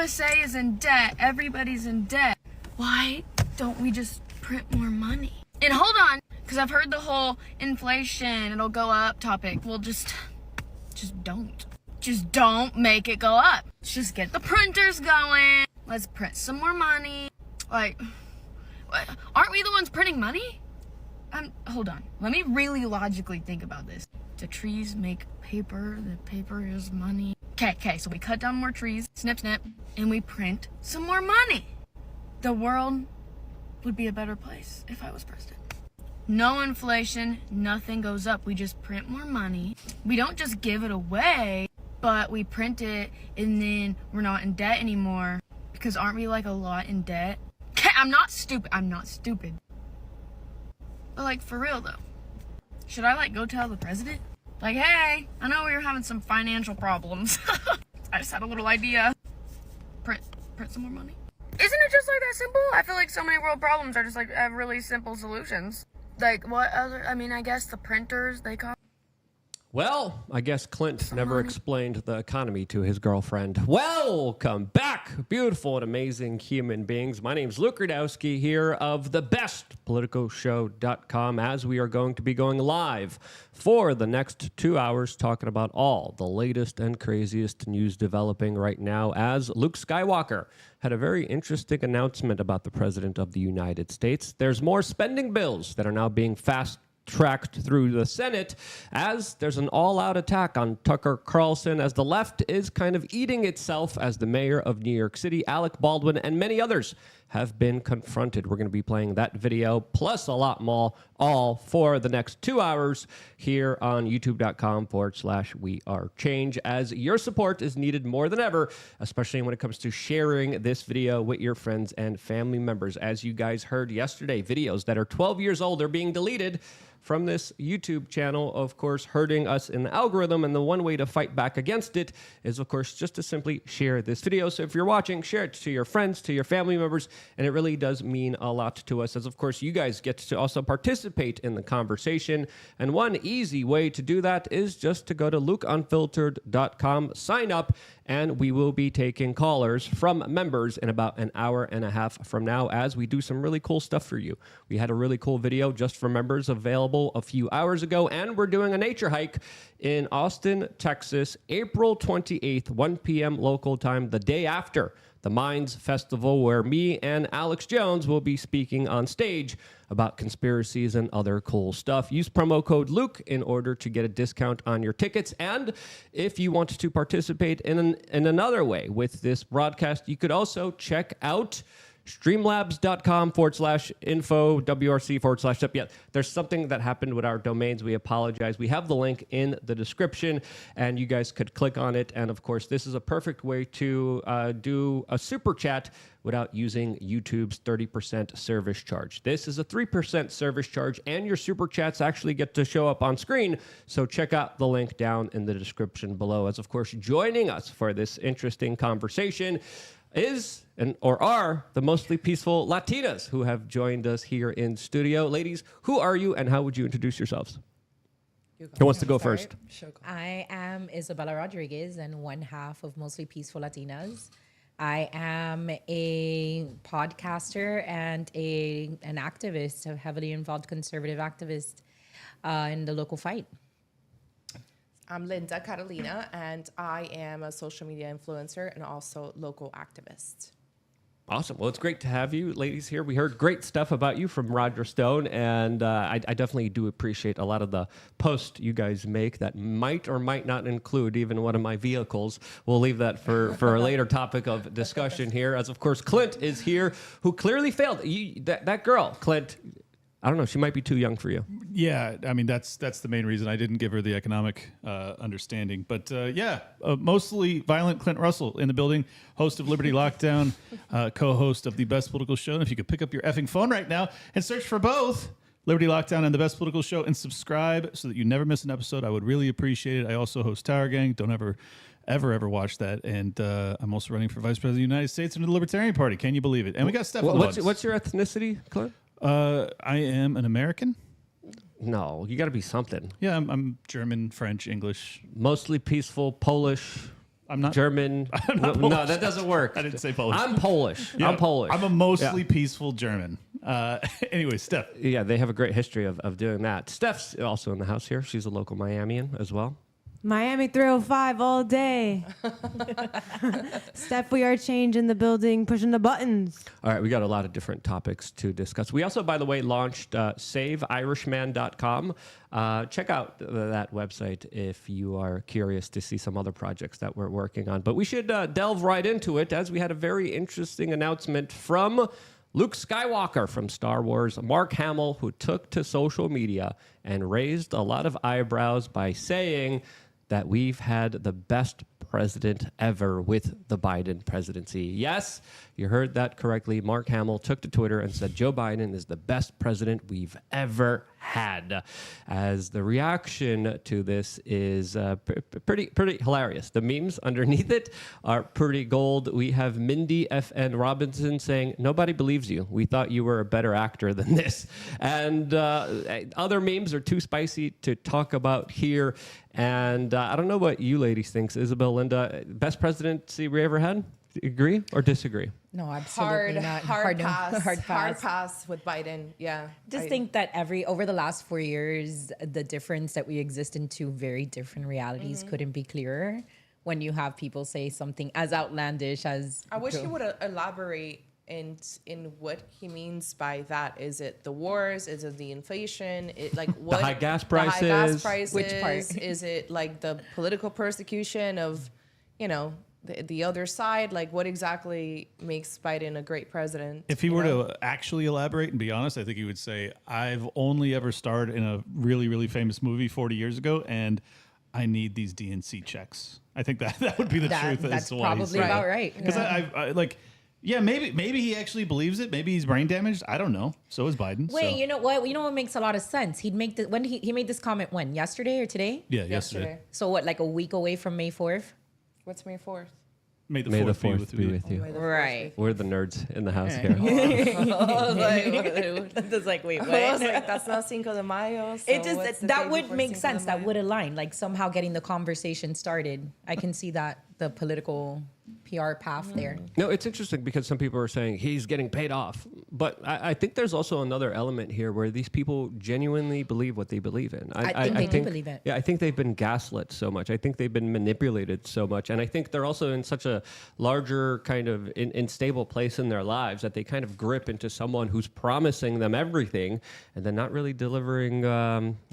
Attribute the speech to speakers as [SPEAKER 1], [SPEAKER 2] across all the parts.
[SPEAKER 1] USA is in debt. Everybody's in debt. Why don't we just print more money? And hold on, because I've heard the whole inflation, it'll go up topic. Well, just don't. Just don't make it go up. Let's just get the printers going. Let's print some more money. Like, aren't we the ones printing money? Hold on. Let me really logically think about this. The trees make paper. The paper is money. Okay, so we cut down more trees, snip, and we print some more money. The world would be a better place if I was president. No inflation, nothing goes up. We just print more money. We don't just give it away, but we print it and then we're not in debt anymore. Because aren't we like a lot in debt? Okay, I'm not stupid. But like for real though, should I like go tell the president? Like, hey, I know we were having some financial problems. I just had a little idea. Print some more money. Isn't it just like that simple? I feel like so many world problems are just like have really simple solutions. Like what other, I guess the printers, they cost.
[SPEAKER 2] Well, I guess Clint never explained the economy to his girlfriend. Welcome back, beautiful and amazing human beings. My name's Luke Radowski here of thebestpoliticalshow.com, as we are going to be going live for the next 2 hours talking about all the latest and craziest news developing right now, as Luke Skywalker had a very interesting announcement about the President of the United States. There's more spending bills that are now being fast-tracked through the Senate, as there's an all-out attack on Tucker Carlson, as the left is kind of eating itself, as the mayor of New York City, Alec Baldwin, and many others have been confronted. We're going to be playing that video, plus a lot more, all for the next 2 hours here on youtube.com/wearechange, as your support is needed more than ever, especially when it comes to sharing this video with your friends and family members. As you guys heard yesterday, videos that are 12 years old are being deleted from this YouTube channel, of course, hurting us in the algorithm. And the one way to fight back against it is, of course, just to simply share this video. So if you're watching, share it to your friends, to your family members, and it really does mean a lot to us, as, of course, you guys get to also participate in the conversation. And one easy way to do that is just to go to lukeunfiltered.com, sign up, and we will be taking callers from members in about an hour and a half from now, as we do some really cool stuff for you. We had a really cool video just for members available a few hours ago, and we're doing a nature hike in Austin, Texas, April 28th, 1 p.m. local time, the day after the Minds Festival, where me and Alex Jones will be speaking on stage about conspiracies and other cool stuff. Use promo code Luke in order to get a discount on your tickets. And if you want to participate in another way with this broadcast, you could also check out streamlabs.com/info WRC/. Yeah, there's something that happened with our domains. We apologize. We have the link in the description, and you guys could click on it. And of course, this is a perfect way to do a super chat without using YouTube's 30% service charge. This is a 3% service charge, and your super chats actually get to show up on screen. So check out the link down in the description below. As of course, joining us for this interesting conversation are the mostly peaceful Latinas who have joined us here in studio. Ladies, who are you and how would you introduce yourselves? Who wants to go first?
[SPEAKER 3] I am Isabella Rodriguez, and one half of Mostly Peaceful Latinas. I am a podcaster and an activist, a heavily involved conservative activist in the local fight.
[SPEAKER 4] I'm Linda Catalina, and I am a social media influencer and also local activist.
[SPEAKER 2] Awesome. Well, it's great to have you ladies here. We heard great stuff about you from Roger Stone, and I definitely do appreciate a lot of the posts you guys make that might or might not include even one of my vehicles. We'll leave that for a later topic of discussion here, as of course Clint is here, who clearly failed. That girl, Clint, I don't know. She might be too young for you.
[SPEAKER 5] Yeah, I mean, that's the main reason I didn't give her the economic understanding. But mostly violent Clint Russell in the building, host of Liberty Lockdown, co-host of The Best Political Show. And if you could pick up your effing phone right now and search for both Liberty Lockdown and The Best Political Show and subscribe so that you never miss an episode, I would really appreciate it. I also host Tower Gang. Don't ever watch that. And I'm also running for Vice President of the United States and the Libertarian Party. Can you believe it? And we got Steph.
[SPEAKER 2] What's your ethnicity, Clint?
[SPEAKER 5] I am an American.
[SPEAKER 2] No, you got to be something.
[SPEAKER 5] Yeah, I'm German, French, English.
[SPEAKER 2] Mostly peaceful, Polish,
[SPEAKER 5] I'm not
[SPEAKER 2] German.
[SPEAKER 5] not
[SPEAKER 2] no,
[SPEAKER 5] Polish.
[SPEAKER 2] that doesn't work.
[SPEAKER 5] I didn't say Polish.
[SPEAKER 2] I'm Polish.
[SPEAKER 5] Yeah,
[SPEAKER 2] I'm Polish.
[SPEAKER 5] I'm a mostly
[SPEAKER 2] Yeah.
[SPEAKER 5] peaceful German. Anyway, Steph.
[SPEAKER 2] Yeah, they have a great history of doing that. Steph's also in the house here. She's a local Miamian as well.
[SPEAKER 6] Miami 305 all day. Steph, we are changing the building, pushing the buttons.
[SPEAKER 2] All right, we got a lot of different topics to discuss. We also, by the way, launched saveirishman.com. Check out that website if you are curious to see some other projects that we're working on. But we should delve right into it, as we had a very interesting announcement from Luke Skywalker from Star Wars, Mark Hamill, who took to social media and raised a lot of eyebrows by saying that we've had the best president ever with the Biden presidency. Yes, you heard that correctly. Mark Hamill took to Twitter and said Joe Biden is the best president we've ever had. As the reaction to this is pretty hilarious. The memes underneath it are pretty gold. We have Mindy FN Robinson saying, "Nobody believes you. We thought you were a better actor than this." And other memes are too spicy to talk about here. And I don't know what you ladies think. Isabel, Linda, best presidency we ever had? Agree or disagree?
[SPEAKER 3] No, absolutely not.
[SPEAKER 4] Hard
[SPEAKER 3] no.
[SPEAKER 4] pass.
[SPEAKER 3] Hard
[SPEAKER 4] Hard
[SPEAKER 3] pass.
[SPEAKER 4] pass with Biden. Yeah.
[SPEAKER 3] Just think that over the last 4 years, the difference that we exist in two very different realities couldn't be clearer. When you have people say something as outlandish as
[SPEAKER 4] I wish he would elaborate in what he means by that. Is it the wars? Is it the inflation? What
[SPEAKER 2] high gas
[SPEAKER 4] the high
[SPEAKER 2] prices?
[SPEAKER 4] gas prices?
[SPEAKER 3] Which part?
[SPEAKER 4] Is it like the political persecution of, the other side? Like, what exactly makes Biden a great president?
[SPEAKER 5] If he were to actually elaborate and be honest, I think he would say, I've only ever starred in a really, really famous movie 40 years ago, and I need these DNC checks. I think that would be the truth.
[SPEAKER 3] That's
[SPEAKER 5] as to why he's
[SPEAKER 3] probably
[SPEAKER 5] saying
[SPEAKER 3] about
[SPEAKER 5] it.
[SPEAKER 3] right.
[SPEAKER 5] Because I like, yeah, maybe he actually believes it. Maybe he's brain damaged. I don't know. So is Biden.
[SPEAKER 3] Wait,
[SPEAKER 5] so.
[SPEAKER 3] you know what? You know what makes a lot of sense? He'd make when he made this comment when? Yesterday or today?
[SPEAKER 5] Yeah, yesterday.
[SPEAKER 3] So what, like a week away from May 4th?
[SPEAKER 4] What's May 4th?
[SPEAKER 5] May the
[SPEAKER 2] May the
[SPEAKER 5] 4th
[SPEAKER 2] 4th be with you.
[SPEAKER 3] Right.
[SPEAKER 2] We're the nerds in the house here.
[SPEAKER 3] It's like, wait,
[SPEAKER 4] I was
[SPEAKER 3] what?
[SPEAKER 4] like, that's not Cinco de Mayo. So
[SPEAKER 3] It
[SPEAKER 4] what's
[SPEAKER 3] just
[SPEAKER 4] the
[SPEAKER 3] that
[SPEAKER 4] day
[SPEAKER 3] would
[SPEAKER 4] before
[SPEAKER 3] make
[SPEAKER 4] Cinco
[SPEAKER 3] sense.
[SPEAKER 4] de
[SPEAKER 3] That
[SPEAKER 4] Mayo?
[SPEAKER 3] would align. Like somehow getting the conversation started. I can see that the political PR path there.
[SPEAKER 2] No, it's interesting because some people are saying he's getting paid off. But I think there's also another element here where these people genuinely believe what they believe in.
[SPEAKER 3] I think they do believe it.
[SPEAKER 2] Yeah, I think they've been gaslit so much. I think they've been manipulated so much. And I think they're also in such a larger kind of unstable place in their lives that they kind of grip into someone who's promising them everything and then not really delivering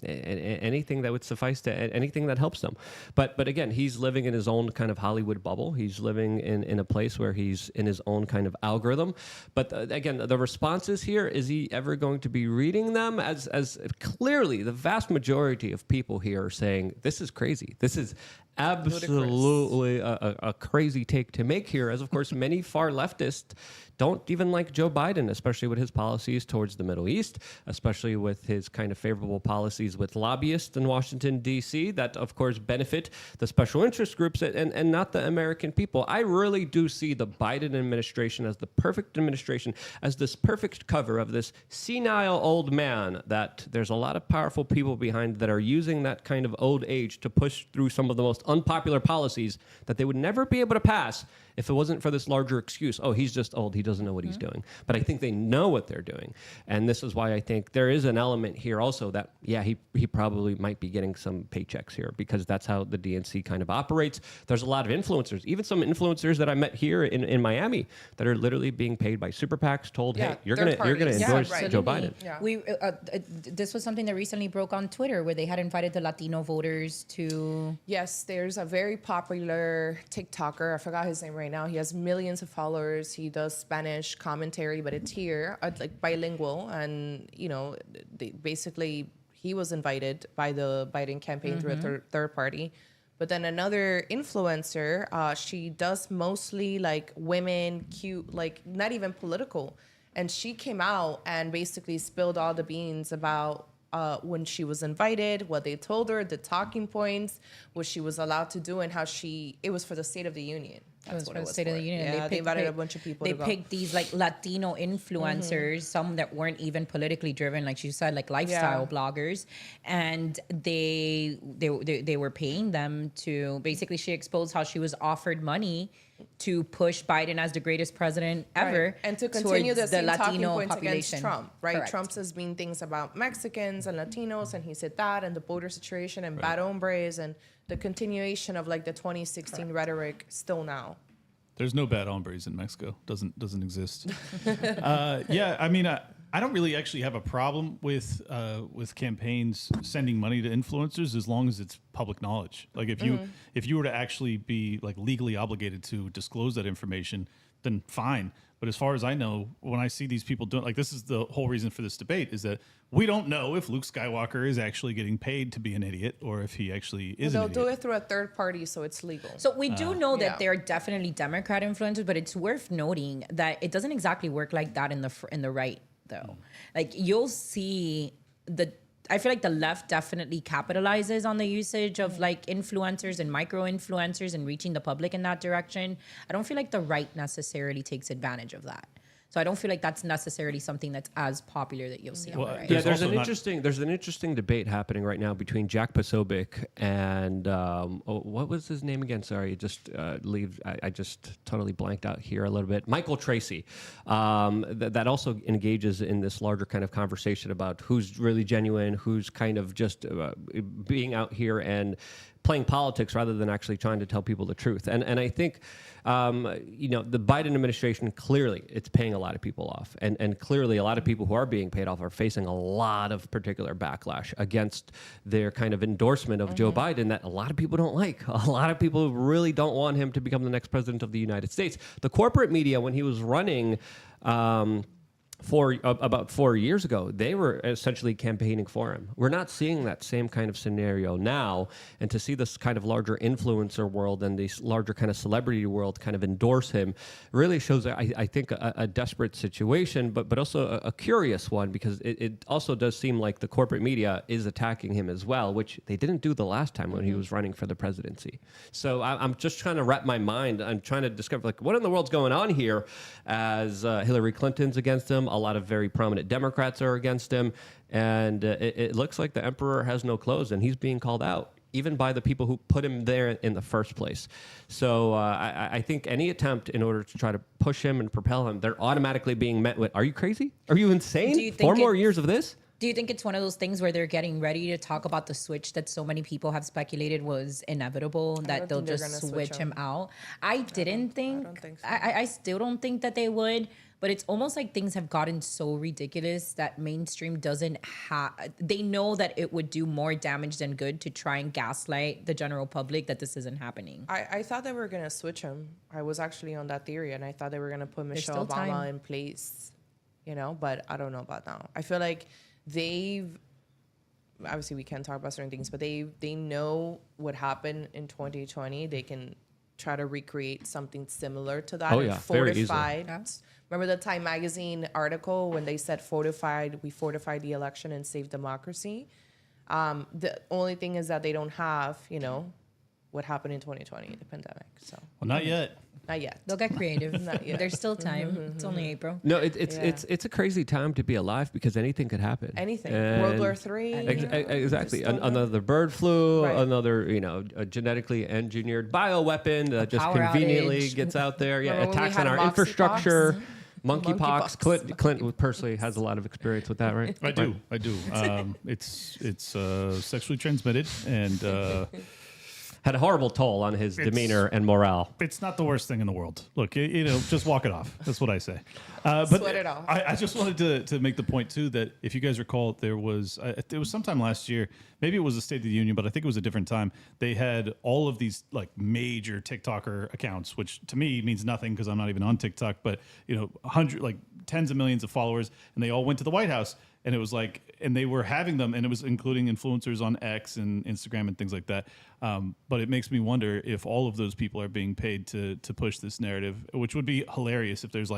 [SPEAKER 2] anything that would suffice to anything that helps them. But again, he's living in his own kind of Hollywood bubble. He's living in a place where he's in his own kind of algorithm. But again, the responses here, is he ever going to be reading them? As clearly the vast majority of people here are saying, this is crazy. This is absolutely a crazy take to make here, as of course many far leftists don't even like Joe Biden, especially with his policies towards the Middle East, especially with his kind of favorable policies with lobbyists in Washington, D.C. that, of course, benefit the special interest groups and not the American people. I really do see the Biden administration as the perfect administration, as this perfect cover of this senile old man that there's a lot of powerful people behind that are using that kind of old age to push through some of the most unpopular policies that they would never be able to pass if it wasn't for this larger excuse. Oh, he's just old. He doesn't know what he's doing. But I think they know what they're doing. And this is why I think there is an element here also that, yeah, he probably might be getting some paychecks here because that's how the DNC kind of operates. There's a lot of influencers, even some influencers that I met here in Miami that are literally being paid by super PACs, told,
[SPEAKER 4] Yeah,
[SPEAKER 2] hey, you're
[SPEAKER 4] third
[SPEAKER 2] gonna
[SPEAKER 4] parties.
[SPEAKER 2] endorse
[SPEAKER 4] Yeah, right.
[SPEAKER 2] Joe Biden.
[SPEAKER 4] Yeah.
[SPEAKER 3] We this was something that recently broke on Twitter where they had invited the Latino voters to.
[SPEAKER 4] Yes, there's a very popular TikToker. I forgot his name right now. He has millions of followers. He does Spanish commentary, but it's here, like bilingual. And, basically he was invited by the Biden campaign through a third party. But then another influencer, she does mostly like women, cute, like not even political. And she came out and basically spilled all the beans about when she was invited, what they told her, the talking points, what she was allowed to do, and how it was for the State of the Union. That's what it was
[SPEAKER 3] State of
[SPEAKER 4] for.
[SPEAKER 3] the Union.
[SPEAKER 4] Yeah, they invited a bunch of people
[SPEAKER 3] They
[SPEAKER 4] to go.
[SPEAKER 3] picked these like Latino influencers, some that weren't even politically driven, like she said, like lifestyle bloggers, and they were paying them to basically. She exposed how she was offered money to push Biden as the greatest president ever,
[SPEAKER 4] Right. And to continue the
[SPEAKER 3] towards
[SPEAKER 4] same talking
[SPEAKER 3] Latino
[SPEAKER 4] points
[SPEAKER 3] population.
[SPEAKER 4] against Trump, right?
[SPEAKER 3] Correct.
[SPEAKER 4] Trump says mean things about Mexicans and Latinos, and he said that, and the border situation, and bad hombres, and the continuation of like the 2016 rhetoric still now.
[SPEAKER 5] There's no bad hombres in Mexico. Doesn't exist. Yeah, I mean, I don't really actually have a problem with campaigns sending money to influencers as long as it's public knowledge. Like if you were to actually be like legally obligated to disclose that information, then fine. But as far as I know, when I see these people doing, like, this is the whole reason for this debate, is that we don't know if Luke Skywalker is actually getting paid to be an idiot or if he actually is an
[SPEAKER 4] They'll
[SPEAKER 5] idiot.
[SPEAKER 4] do it through a third party, so it's legal.
[SPEAKER 3] So we do know that
[SPEAKER 4] yeah.
[SPEAKER 3] there are definitely Democrat influencers, but it's worth noting that it doesn't exactly work like that in the right, though. Like, you'll see I feel like the left definitely capitalizes on the usage of like influencers and micro influencers and reaching the public in that direction. I don't feel like the right necessarily takes advantage of that. So I don't feel like that's necessarily something that's as popular that you'll see on the right.
[SPEAKER 2] Yeah, there's
[SPEAKER 5] also
[SPEAKER 2] an interesting debate happening right now between Jack Posobiec and what was his name again? Sorry, I just totally blanked out here a little bit. Michael Tracy, that also engages in this larger kind of conversation about who's really genuine, who's kind of just being out here and playing politics rather than actually trying to tell people the truth. And I think, the Biden administration, clearly it's paying a lot of people off. And clearly a lot of people who are being paid off are facing a lot of particular backlash against their kind of endorsement of Joe Biden that a lot of people don't like. A lot of people really don't want him to become the next president of the United States. The corporate media, when he was running, about 4 years ago, they were essentially campaigning for him. We're not seeing that same kind of scenario now, and to see this kind of larger influencer world and this larger kind of celebrity world kind of endorse him really shows, I think, a desperate situation, but also a curious one, because it also does seem like the corporate media is attacking him as well, which they didn't do the last time when he was running for the presidency. So I'm just trying to wrap my mind. I'm trying to discover, like, what in the world's going on here, as Hillary Clinton's against him. A lot of very prominent Democrats are against him. And it looks like the emperor has no clothes, and he's being called out, even by the people who put him there in the first place. So I think any attempt in order to try to push him and propel him, they're automatically being met with, are you crazy? Are you insane?
[SPEAKER 3] Do you think
[SPEAKER 2] 4 more years of this?
[SPEAKER 3] Do you think it's one of those things where they're getting ready to talk about the switch that so many people have speculated was inevitable, that they'll
[SPEAKER 4] think they're
[SPEAKER 3] just
[SPEAKER 4] gonna
[SPEAKER 3] switch
[SPEAKER 4] switch
[SPEAKER 3] him out? I don't think so. I still don't think that they would, but it's almost like things have gotten so ridiculous that mainstream doesn't have, they know that it would do more damage than good to try and gaslight the general public that this isn't happening.
[SPEAKER 4] I thought they were going to switch him. I was actually on that theory, and I thought they were going to put Michelle
[SPEAKER 3] still
[SPEAKER 4] Obama
[SPEAKER 3] time.
[SPEAKER 4] in place, but I don't know about now. I feel like obviously we can't talk about certain things, but they know what happened in 2020. They can try to recreate something similar to that.
[SPEAKER 2] Oh,
[SPEAKER 4] and
[SPEAKER 2] yeah, very easily.
[SPEAKER 4] fortified. Remember the Time Magazine article when they said we fortified the election and saved democracy? The only thing is that they don't have, what happened in 2020, the pandemic. So
[SPEAKER 5] Well, not yet.
[SPEAKER 4] not yet.
[SPEAKER 3] They'll get creative.
[SPEAKER 4] Not yet.
[SPEAKER 3] There's still time. It's only April.
[SPEAKER 2] No, it's a crazy time to be alive, because anything could happen.
[SPEAKER 4] Anything.
[SPEAKER 2] And
[SPEAKER 4] World War III.
[SPEAKER 2] Exactly.
[SPEAKER 4] Still
[SPEAKER 2] Another bird flu,
[SPEAKER 4] Right.
[SPEAKER 2] another, a genetically engineered bioweapon that just
[SPEAKER 3] power
[SPEAKER 2] conveniently
[SPEAKER 3] outage.
[SPEAKER 2] gets out there. Yeah,
[SPEAKER 4] Remember when we
[SPEAKER 2] attacks on
[SPEAKER 4] had
[SPEAKER 2] our
[SPEAKER 4] monkeypox?
[SPEAKER 2] infrastructure. Monkeypox.
[SPEAKER 4] Monkeypox.
[SPEAKER 2] Clint personally has a lot of experience with that, right?
[SPEAKER 5] I do. It's sexually transmitted, and
[SPEAKER 2] Had a horrible toll on his demeanor and morale.
[SPEAKER 5] it's not the worst thing in the world. Look, just walk it off. That's what I say.
[SPEAKER 4] Sweat it off.
[SPEAKER 5] I just wanted to make the point too that if you guys recall, it was sometime last year. Maybe it was the State of the Union, but I think it was a different time. They had all of these like major TikToker accounts, which to me means nothing because I'm not even on TikTok. But tens of millions of followers, and they all went to the White House. And it was and they were having them, and it was including influencers on X and Instagram and things like that. But it makes me wonder if all of those people are being paid to push this narrative, which would be hilarious if there's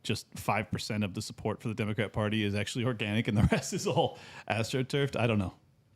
[SPEAKER 5] just 5% of the support for the Democrat Party is actually organic and the rest is all astroturfed. I don't know.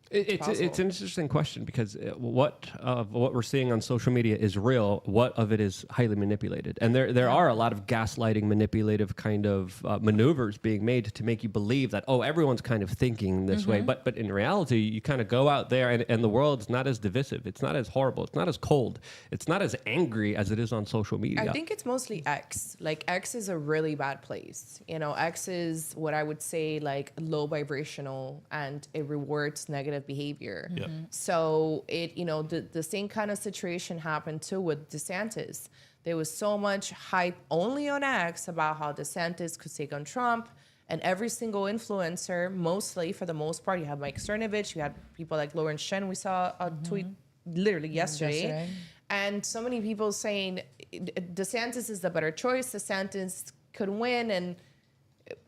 [SPEAKER 2] It's an interesting question because what of what we're seeing on social media is real. What of it is highly manipulated? And there are a lot of gaslighting, manipulative kind of maneuvers being made to make you believe that, oh, everyone's kind of thinking this way. But in reality, you kind of go out there and the world's not as divisive. It's not as horrible. It's not as cold. It's not as angry as it is on social media.
[SPEAKER 4] I think it's mostly X. Like, X is a really bad place. You know, X is what I would say like low vibrational, and it rewards negative behavior.
[SPEAKER 5] Yep.
[SPEAKER 4] So the same kind of situation happened too with DeSantis. There was so much hype only on X about how DeSantis could take on Trump, and every single influencer, mostly for the most part, you had Mike Cernovich, you had people like Lauren Shen. We saw a tweet literally yesterday. And so many people saying DeSantis is the better choice. DeSantis could win. And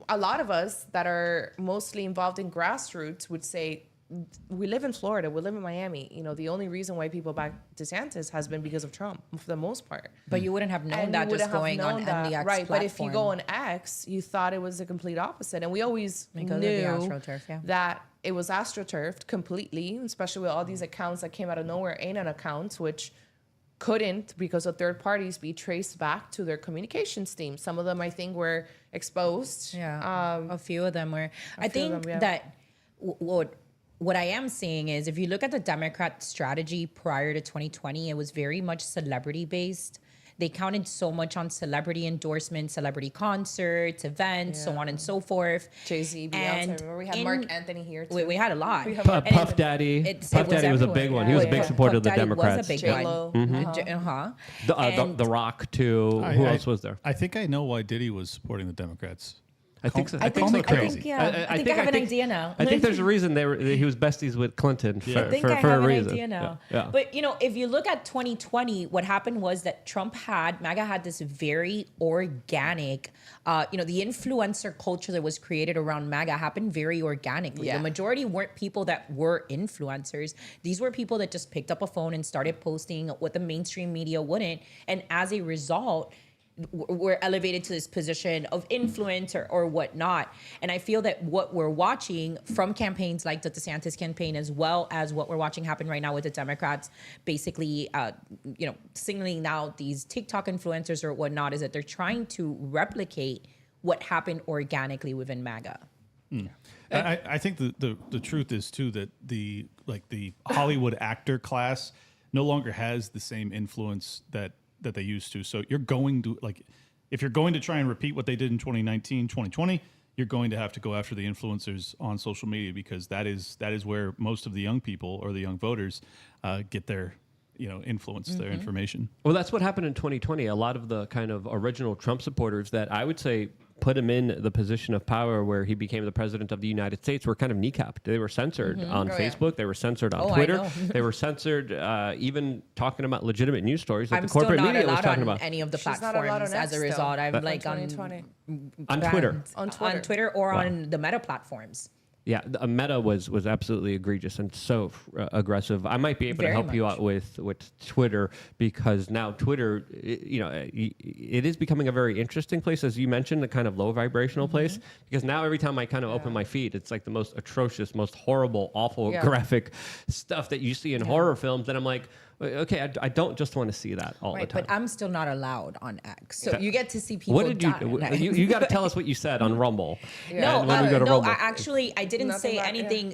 [SPEAKER 4] a lot of us that are mostly involved in grassroots would say, we live in Florida, we live in Miami. You know, the only reason why people back DeSantis has been because of Trump, for the most part.
[SPEAKER 3] But you wouldn't have known
[SPEAKER 4] And
[SPEAKER 3] that
[SPEAKER 4] you
[SPEAKER 3] just
[SPEAKER 4] wouldn't have
[SPEAKER 3] going on
[SPEAKER 4] known that.
[SPEAKER 3] the X
[SPEAKER 4] right?
[SPEAKER 3] platform.
[SPEAKER 4] But if you go on X, you thought it was the complete opposite. And we always
[SPEAKER 3] Because of
[SPEAKER 4] knew
[SPEAKER 3] the AstroTurf, yeah.
[SPEAKER 4] that it was astroturfed completely, especially with all these accounts that came out of nowhere, ain't accounts, which couldn't, because of third parties, be traced back to their communications team. Some of them, I think, were exposed.
[SPEAKER 3] Yeah, a few of them were. I
[SPEAKER 4] few of
[SPEAKER 3] think
[SPEAKER 4] them, yeah.
[SPEAKER 3] that what I am seeing is, if you look at the Democrat strategy prior to 2020, it was very much celebrity based. They counted so much on celebrity endorsements, celebrity concerts, events, so on and so forth.
[SPEAKER 4] Jay-Z, Beyonce.
[SPEAKER 3] And
[SPEAKER 4] Remember, we had Mark Anthony here, too.
[SPEAKER 3] We had a lot.
[SPEAKER 4] We have
[SPEAKER 2] Puff
[SPEAKER 3] And it-
[SPEAKER 2] Daddy.
[SPEAKER 3] it
[SPEAKER 2] Puff
[SPEAKER 3] was
[SPEAKER 2] Daddy was a
[SPEAKER 3] everywhere,
[SPEAKER 2] big one. He
[SPEAKER 3] yeah.
[SPEAKER 2] was a big
[SPEAKER 3] Puff
[SPEAKER 2] supporter of the
[SPEAKER 3] Daddy
[SPEAKER 2] Democrats.
[SPEAKER 3] was a big
[SPEAKER 4] J-Lo.
[SPEAKER 3] one.
[SPEAKER 2] The Rock too. Who else was there?
[SPEAKER 5] I think I know why Diddy was supporting the Democrats.
[SPEAKER 2] I think so.
[SPEAKER 3] I think
[SPEAKER 2] so,
[SPEAKER 3] I
[SPEAKER 2] too.
[SPEAKER 3] think I have an idea now.
[SPEAKER 2] I think there's a reason he was besties with Clinton for,
[SPEAKER 3] I think
[SPEAKER 2] for,
[SPEAKER 3] I
[SPEAKER 2] for
[SPEAKER 3] have
[SPEAKER 2] a
[SPEAKER 3] an
[SPEAKER 2] reason.
[SPEAKER 3] idea now.
[SPEAKER 2] Yeah.
[SPEAKER 3] But if you look at 2020, what happened was that MAGA had this very organic, the influencer culture that was created around MAGA happened very organically.
[SPEAKER 4] Yeah.
[SPEAKER 3] The majority weren't people that were influencers. These were people that just picked up a phone and started posting what the mainstream media wouldn't. And as a result, we're elevated to this position of influence or whatnot. And I feel that what we're watching from campaigns like the DeSantis campaign, as well as what we're watching happen right now with the Democrats, basically, singling out these TikTok influencers or whatnot, is that they're trying to replicate what happened organically within MAGA.
[SPEAKER 5] I think the truth is too that the Hollywood actor class no longer has the same influence that they used to. So you're going to, if you're going to try and repeat what they did in 2019, 2020, you're going to have to go after the influencers on social media, because that is where most of the young people or the young voters get their influence, their information.
[SPEAKER 2] Well, that's what happened in 2020. A lot of the kind of original Trump supporters that I would say put him in the position of power where he became the president of the United States were kind of kneecapped. They were censored on Facebook. They were censored on Twitter. They were censored even talking about legitimate news stories that
[SPEAKER 3] I'm
[SPEAKER 2] the corporate
[SPEAKER 3] still not
[SPEAKER 2] media was
[SPEAKER 3] allowed
[SPEAKER 2] talking
[SPEAKER 3] on
[SPEAKER 2] about.
[SPEAKER 3] any of the
[SPEAKER 4] She's not allowed
[SPEAKER 3] platforms
[SPEAKER 4] on
[SPEAKER 3] as a
[SPEAKER 4] X
[SPEAKER 3] result.
[SPEAKER 4] still,
[SPEAKER 3] I'm
[SPEAKER 4] in
[SPEAKER 3] like
[SPEAKER 4] 2020.
[SPEAKER 2] On Twitter.
[SPEAKER 4] On Twitter.
[SPEAKER 3] Or on the Meta platforms.
[SPEAKER 2] Yeah, Meta was absolutely egregious and so aggressive. I might be able to
[SPEAKER 3] Very
[SPEAKER 2] help you
[SPEAKER 3] much.
[SPEAKER 2] out with Twitter, because now Twitter, it is becoming a very interesting place, as you mentioned, the kind of low vibrational place. Because now every time I kind of open my feed, it's like the most atrocious, most horrible, awful, graphic stuff that you see in horror films, and I'm like, okay, I don't just want to see that all the
[SPEAKER 3] Right,
[SPEAKER 2] time.
[SPEAKER 3] but I'm still not allowed on X. So you get to see people
[SPEAKER 2] What did you?
[SPEAKER 3] die on X.
[SPEAKER 2] You got to tell us what you said on Rumble.
[SPEAKER 3] No,
[SPEAKER 2] And when we go to
[SPEAKER 3] no.
[SPEAKER 2] Rumble.
[SPEAKER 3] I didn't
[SPEAKER 4] Nothing
[SPEAKER 3] say
[SPEAKER 4] about-
[SPEAKER 3] anything.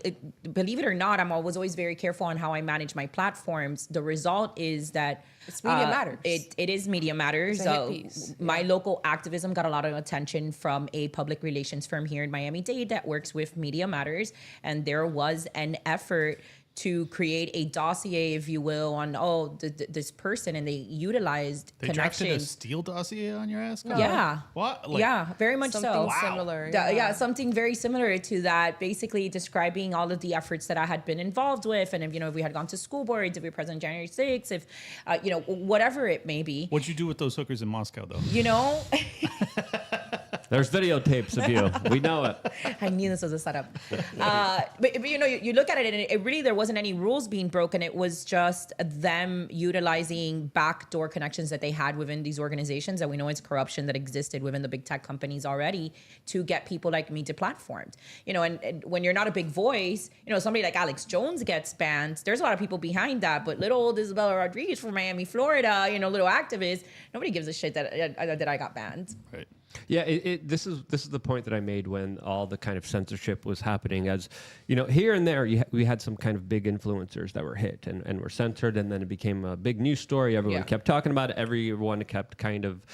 [SPEAKER 3] Believe it or not, I was always very careful on how I manage my platforms. The result is that
[SPEAKER 4] It's Media Matters.
[SPEAKER 3] It is Media Matters.
[SPEAKER 4] It's a hit piece.
[SPEAKER 3] My local activism got a lot of attention from a public relations firm here in Miami-Dade that works with Media Matters, and there was an effort to create a dossier, if you will, on this person, and they utilized
[SPEAKER 5] They drafted a
[SPEAKER 3] connections.
[SPEAKER 5] Steele dossier on your ass?
[SPEAKER 3] Yeah.
[SPEAKER 5] What?
[SPEAKER 3] Yeah, very much
[SPEAKER 4] Something
[SPEAKER 3] so.
[SPEAKER 4] similar.
[SPEAKER 3] Yeah, something very similar to that, basically describing all of the efforts that I had been involved with. And if we had gone to school boards, if we were present January 6th, if, whatever it may be.
[SPEAKER 5] What'd you do with those hookers in Moscow, though?
[SPEAKER 2] There's videotapes of you. We know it.
[SPEAKER 3] I knew this was a setup. But you know, you look at it and it really, there wasn't any rules being broken. It was just them utilizing backdoor connections that they had within these organizations. And we know it's corruption that existed within the big tech companies already to get people like me deplatformed. You know, and when you're not a big voice, you know, somebody like Alex Jones gets banned. There's a lot of people behind that, but little old Isabella Rodriguez from Miami, Florida, you know, little activist, nobody gives a shit that I got banned.
[SPEAKER 5] Right.
[SPEAKER 2] Yeah, this is the point that I made when all the kind of censorship was happening. As you know, here and there, we had some kind of big influencers that were hit and were censored, and then it became a big news story. Everyone kept talking about it. Everyone kept kind of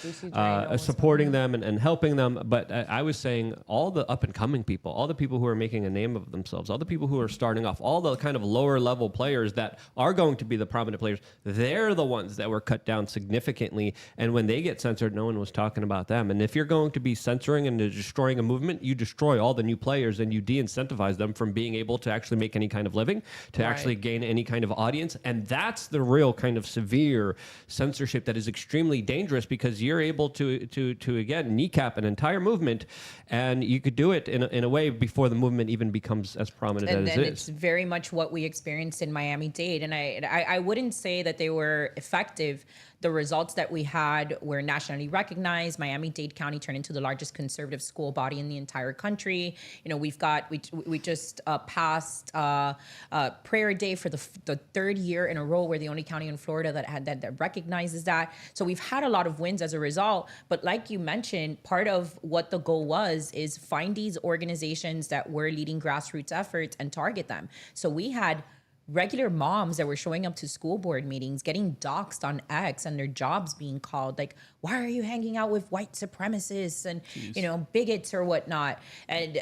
[SPEAKER 2] supporting them and helping them. But I was saying all the up and coming people, all the people who are making a name of themselves, all the people who are starting off, all the kind of lower level players that are going to be the prominent players, they're the ones that were cut down significantly. And when they get censored, no one was talking about them. And if you're going to be censoring and destroying a movement, you destroy all the new players and you de-incentivize them from being able to actually make any kind of living, to actually gain any kind of audience. And that's the real kind of severe censorship that is extremely dangerous, because you're able to again kneecap an entire movement, and you could do it in a way before the movement even becomes as prominent as it is.
[SPEAKER 3] It's very much what we experienced in Miami-Dade, and I wouldn't say that they were effective. The results that we had were nationally recognized. Miami-Dade County turned into the largest conservative school body in the entire country. You know, we just passed Prayer Day for the third year in a row. We're the only county in Florida that recognizes that. So we've had a lot of wins as a result. But like you mentioned, part of what the goal was is find these organizations that were leading grassroots efforts and target them. So we had regular moms that were showing up to school board meetings, getting doxxed on X, and their jobs being called like, why are you hanging out with white supremacists and, you know, bigots or whatnot? And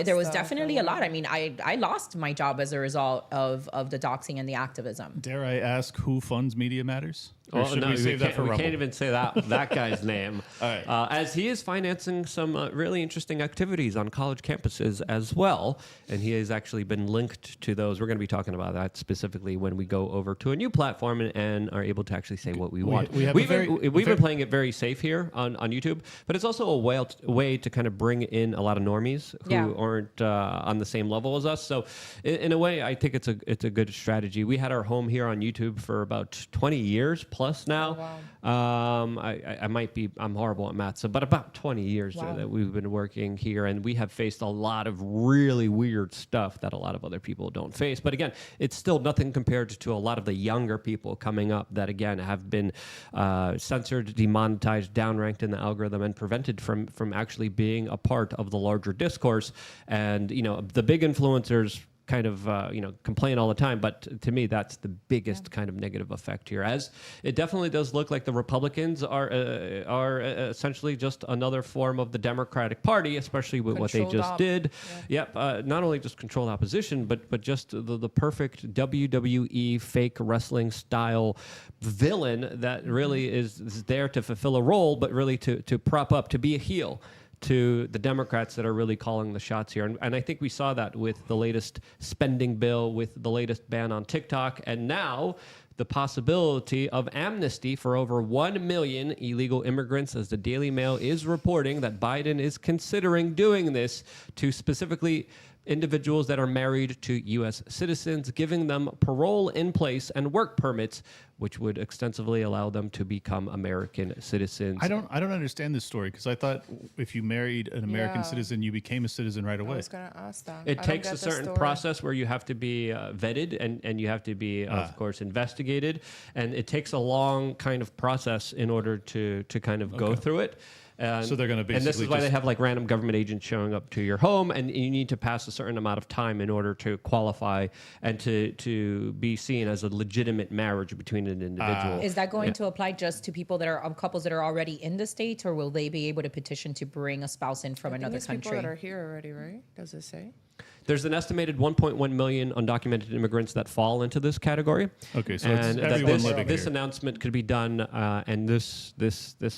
[SPEAKER 3] there was definitely a lot. I mean, I lost my job as a result of the doxing and the activism.
[SPEAKER 5] Dare I ask who funds Media Matters? Or
[SPEAKER 2] Oh,
[SPEAKER 5] should
[SPEAKER 2] no,
[SPEAKER 5] we save that for
[SPEAKER 2] we
[SPEAKER 5] Rumble?
[SPEAKER 2] can't even say that guy's name.
[SPEAKER 5] All right.
[SPEAKER 2] As he is financing some really interesting activities on college campuses as well, and he has actually been linked to those. We're going to be talking about that specifically when we go over to a new platform and are able to actually say what we want. We've been playing it very safe here on YouTube, but it's also a way to kind of bring in a lot of normies who aren't on the same level as us. So in a way, I think it's a good strategy. We had our home here on YouTube for about 20 years plus now.
[SPEAKER 4] Oh, wow.
[SPEAKER 2] I'm horrible at math, but about 20 years that we've been working here, and we have faced a lot of really weird stuff that a lot of other people don't face. But again, it's still nothing compared to a lot of the younger people coming up that again have been censored, demonetized, downranked in the algorithm, and prevented from actually being a part of the larger discourse. And you know, the big influencers kind of complain all the time, but to me that's the biggest kind of negative effect here, as it definitely does look like the Republicans are essentially just another form of the Democratic Party, especially with what they just did. Not only just controlled opposition, but just the perfect WWE fake wrestling style villain that really is there to fulfill a role, but really to prop up, to be a heel to the Democrats that are really calling the shots here. And I think we saw that with the latest spending bill, with the latest ban on TikTok, and now the possibility of amnesty for over 1 million illegal immigrants, as the Daily Mail is reporting that Biden is considering doing this to specifically individuals that are married to U.S. citizens, giving them parole in place and work permits, which would extensively allow them to become American citizens.
[SPEAKER 5] I don't understand this story, because I thought if you married an American citizen, you became a citizen right away.
[SPEAKER 4] I was going to ask that.
[SPEAKER 2] It takes a certain process where you have to be vetted and you have to be, of course, investigated. And it takes a long kind of process in order to kind of go through it.
[SPEAKER 5] So they're going to basically,
[SPEAKER 2] and this is why they have like random government agents showing up to your home, and you need to pass a certain amount of time in order to qualify and to be seen as a legitimate marriage between an individual.
[SPEAKER 3] Is that going to apply just to people that are couples that are already in the state, or will they be able to petition to bring a spouse in from another country?
[SPEAKER 4] People that are here already, right? Does it say?
[SPEAKER 2] There's an estimated 1.1 million undocumented immigrants that fall into this category.
[SPEAKER 5] Okay, so
[SPEAKER 2] and
[SPEAKER 5] it's everyone living
[SPEAKER 2] this
[SPEAKER 5] here.
[SPEAKER 2] announcement could be done, and this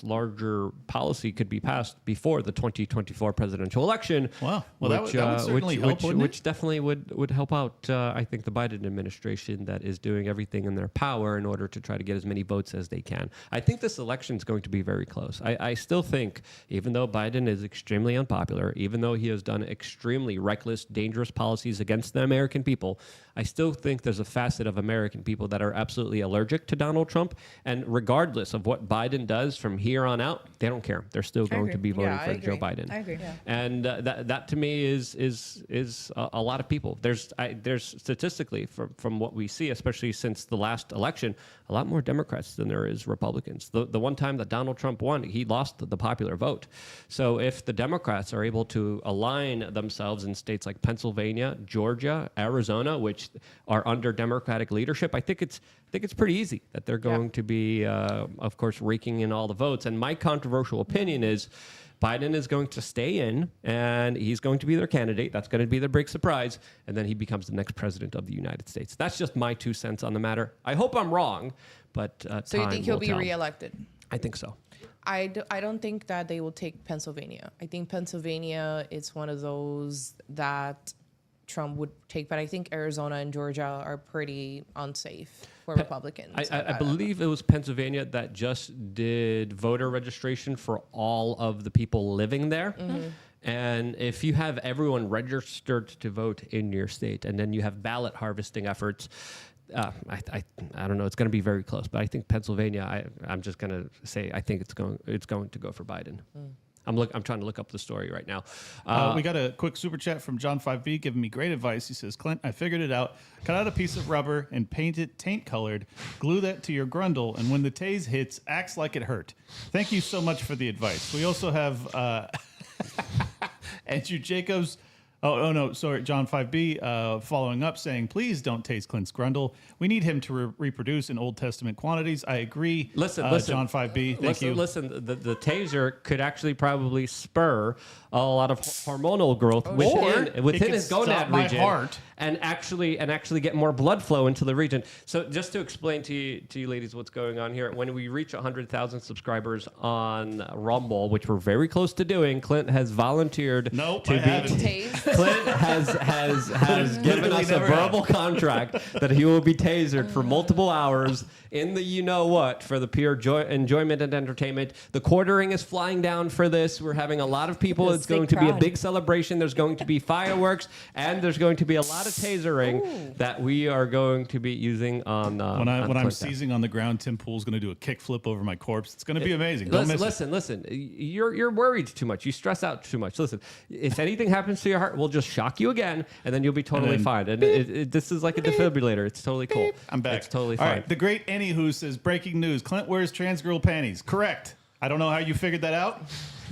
[SPEAKER 2] larger policy could be passed before the 2024 presidential election.
[SPEAKER 5] Wow. Well, that would certainly help, wouldn't it?
[SPEAKER 2] which definitely would help out. I think the Biden administration that is doing everything in their power in order to try to get as many votes as they can. I think this election is going to be very close. I still think, even though Biden is extremely unpopular, even though he has done extremely reckless, dangerous policies against the American people, I still think there's a facet of American people that are absolutely allergic to Donald Trump. And regardless of what Biden does from here on out, they don't care. They're still going to be voting
[SPEAKER 4] Yeah, I
[SPEAKER 2] for
[SPEAKER 4] agree.
[SPEAKER 2] Joe Biden.
[SPEAKER 3] I agree.
[SPEAKER 2] And that to me is a lot of people. There's statistically from what we see, especially since the last election, a lot more Democrats than there is Republicans. The one time that Donald Trump won, he lost the popular vote. So if the Democrats are able to align themselves in states like Pennsylvania, Georgia, Arizona, which are under Democratic leadership, I think it's pretty easy that they're going to be, of course, raking in all the votes. And my controversial opinion is Biden is going to stay in, and he's going to be their candidate. That's going to be the big surprise, and then he becomes the next president of the United States. That's just my 2 cents on the matter. I hope I'm wrong, but
[SPEAKER 4] So you
[SPEAKER 2] time
[SPEAKER 4] think he'll
[SPEAKER 2] will
[SPEAKER 4] be
[SPEAKER 2] tell.
[SPEAKER 4] reelected?
[SPEAKER 2] I think so.
[SPEAKER 4] I don't think that they will take Pennsylvania. I think Pennsylvania is one of those that Trump would take, but I think Arizona and Georgia are pretty unsafe for Republicans.
[SPEAKER 2] I believe it was Pennsylvania that just did voter registration for all of the people living there.
[SPEAKER 4] Mm-hmm.
[SPEAKER 2] And if you have everyone registered to vote in your state, and then you have ballot harvesting efforts, I don't know. It's going to be very close, but I think Pennsylvania. I'm just going to say I think it's going to go for Biden. I'm trying to look up the story right now.
[SPEAKER 5] We got a quick super chat from John 5B giving me great advice. He says, Clint, I figured it out. Cut out a piece of rubber and paint it taint colored. Glue that to your grundle, and when the tase hits, acts like it hurt. Thank you so much for the advice. We also have Andrew Jacobs. Oh, no, sorry, John 5B following up saying, please don't tase Clint's grundle. We need him to reproduce in Old Testament quantities. I agree.
[SPEAKER 2] Listen,
[SPEAKER 5] John 5B, thank you.
[SPEAKER 2] Listen, the taser could actually probably spur a lot of hormonal growth within
[SPEAKER 5] it could
[SPEAKER 2] his
[SPEAKER 5] stop
[SPEAKER 2] gonad
[SPEAKER 5] my
[SPEAKER 2] region,
[SPEAKER 5] heart.
[SPEAKER 2] and actually get more blood flow into the region. So just to explain to you ladies what's going on here, when we reach 100,000 subscribers on Rumble, which we're very close to doing, Clint has volunteered
[SPEAKER 5] Nope,
[SPEAKER 2] to
[SPEAKER 5] I
[SPEAKER 2] be
[SPEAKER 5] haven't.
[SPEAKER 4] Tase?
[SPEAKER 2] Clint has given us a verbal contract that he will be tasered for multiple hours in the you-know-what for the pure enjoyment and entertainment. The quartering is flying down for this. We're having a lot of people. It's going to be a big celebration. There's going to be fireworks, and there's going to be a lot of tasering that we are going to be using on
[SPEAKER 5] When I'm
[SPEAKER 2] Clint.
[SPEAKER 5] seizing on the ground, Tim Pool's going to do a kickflip over my corpse. It's going to be amazing. Don't miss it.
[SPEAKER 2] Listen. You're worried too much. You stress out too much. Listen, if anything happens to your heart, we'll just shock you again, and then you'll be totally fine. And this is like a defibrillator. It's totally cool.
[SPEAKER 5] I'm back.
[SPEAKER 2] It's totally
[SPEAKER 5] All
[SPEAKER 2] fine.
[SPEAKER 5] right. The great Anywho says, breaking news. Clint wears trans girl panties. Correct. I don't know how you figured that out,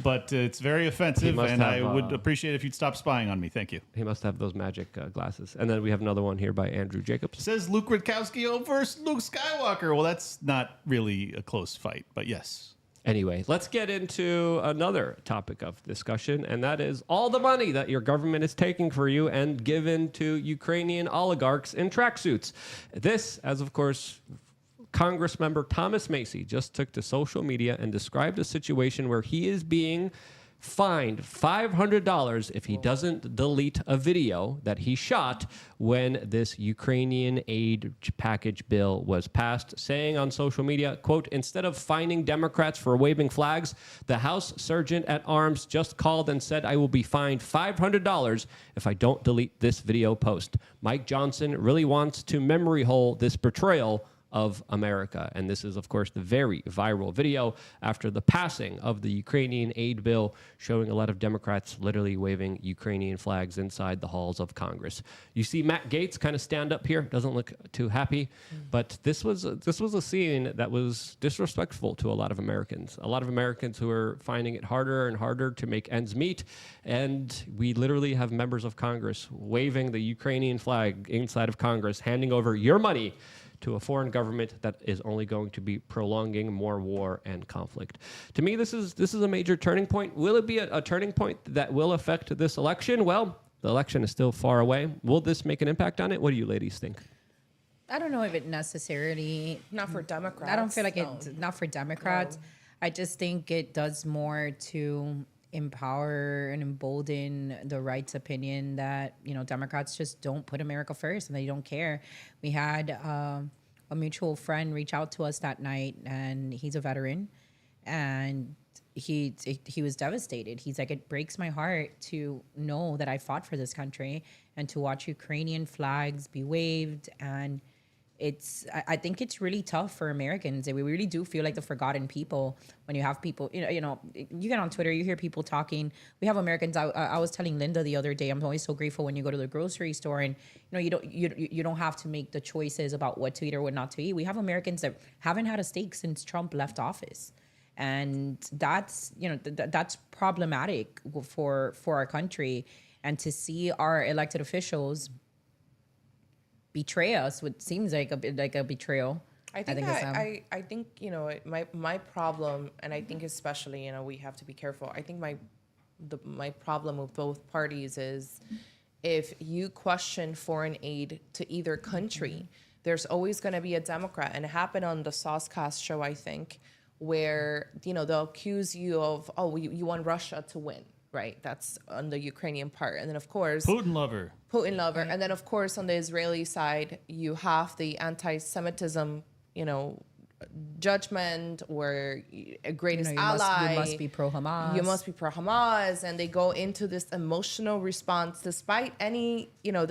[SPEAKER 5] but it's very offensive,
[SPEAKER 2] must
[SPEAKER 5] and
[SPEAKER 2] have,
[SPEAKER 5] I would appreciate if you'd stop spying on me. Thank you.
[SPEAKER 2] He must have those magic glasses. And then we have another one here by Andrew Jacobs.
[SPEAKER 5] Says Luke Rutkowski versus Luke Skywalker. Well, that's not really a close fight, but yes.
[SPEAKER 2] Anyway, let's get into another topic of discussion, and that is all the money that your government is taking for you and given to Ukrainian oligarchs in tracksuits. This, as of course, Congress member Thomas Macy just took to social media and described a situation where he is being fined $500 if he doesn't delete a video that he shot when this Ukrainian aid package bill was passed, saying on social media, quote, instead of fining Democrats for waving flags, the House Sergeant at Arms just called and said I will be fined $500 if I don't delete this video post. Mike Johnson really wants to memory hole this betrayal of America. And this is, of course, the very viral video after the passing of the Ukrainian aid bill, showing a lot of Democrats literally waving Ukrainian flags inside the halls of Congress. You see Matt Gaetz kind of stand up here, doesn't look too happy, but this was a scene that was disrespectful to a lot of Americans who are finding it harder and harder to make ends meet. And we literally have members of Congress waving the Ukrainian flag inside of Congress, handing over your money to a foreign government that is only going to be prolonging more war and conflict. To me, this is a major turning point. Will it be a turning point that will affect this election? Well, The election is still far away. Will this make an impact on it? What do you ladies think?
[SPEAKER 3] I don't know if it necessarily.
[SPEAKER 4] Not for Democrats.
[SPEAKER 3] I don't feel like
[SPEAKER 4] no.
[SPEAKER 3] it's not for Democrats.
[SPEAKER 4] No.
[SPEAKER 3] I just think it does more to empower and embolden the right's opinion that, you know, Democrats just don't put America first and they don't care. We had a mutual friend reach out to us that night, and he's a veteran, and he was devastated. He's like, it breaks my heart to know that I fought for this country and to watch Ukrainian flags be waved. And I think it's really tough for Americans. We really do feel like the forgotten people when you have people, you know, you get on Twitter, you hear people talking. We have Americans. I was telling Linda the other day, I'm always so grateful when you go to the grocery store and, you know, you don't have to make the choices about what to eat or what not to eat. We have Americans that haven't had a steak since Trump left office. And that's, you know, that's problematic for our country. And to see our elected officials betray us, which seems like a betrayal.
[SPEAKER 4] I think you know, my problem, and I think especially, you know, we have to be careful. I think my problem with both parties is if you question foreign aid to either country, there's always going to be a Democrat, and it happened on the Saucecast show, I think, where, you know, they'll accuse you of, oh, you want Russia to win, right? That's on the Ukrainian part. And then, of course,
[SPEAKER 5] Putin lover.
[SPEAKER 4] Right. And then, of course, on the Israeli side, you have the anti-Semitism, you know, judgment, or a greatest ally.
[SPEAKER 3] You must be pro-Hamas.
[SPEAKER 4] You must be pro-Hamas. And they go into this emotional response despite any, you know,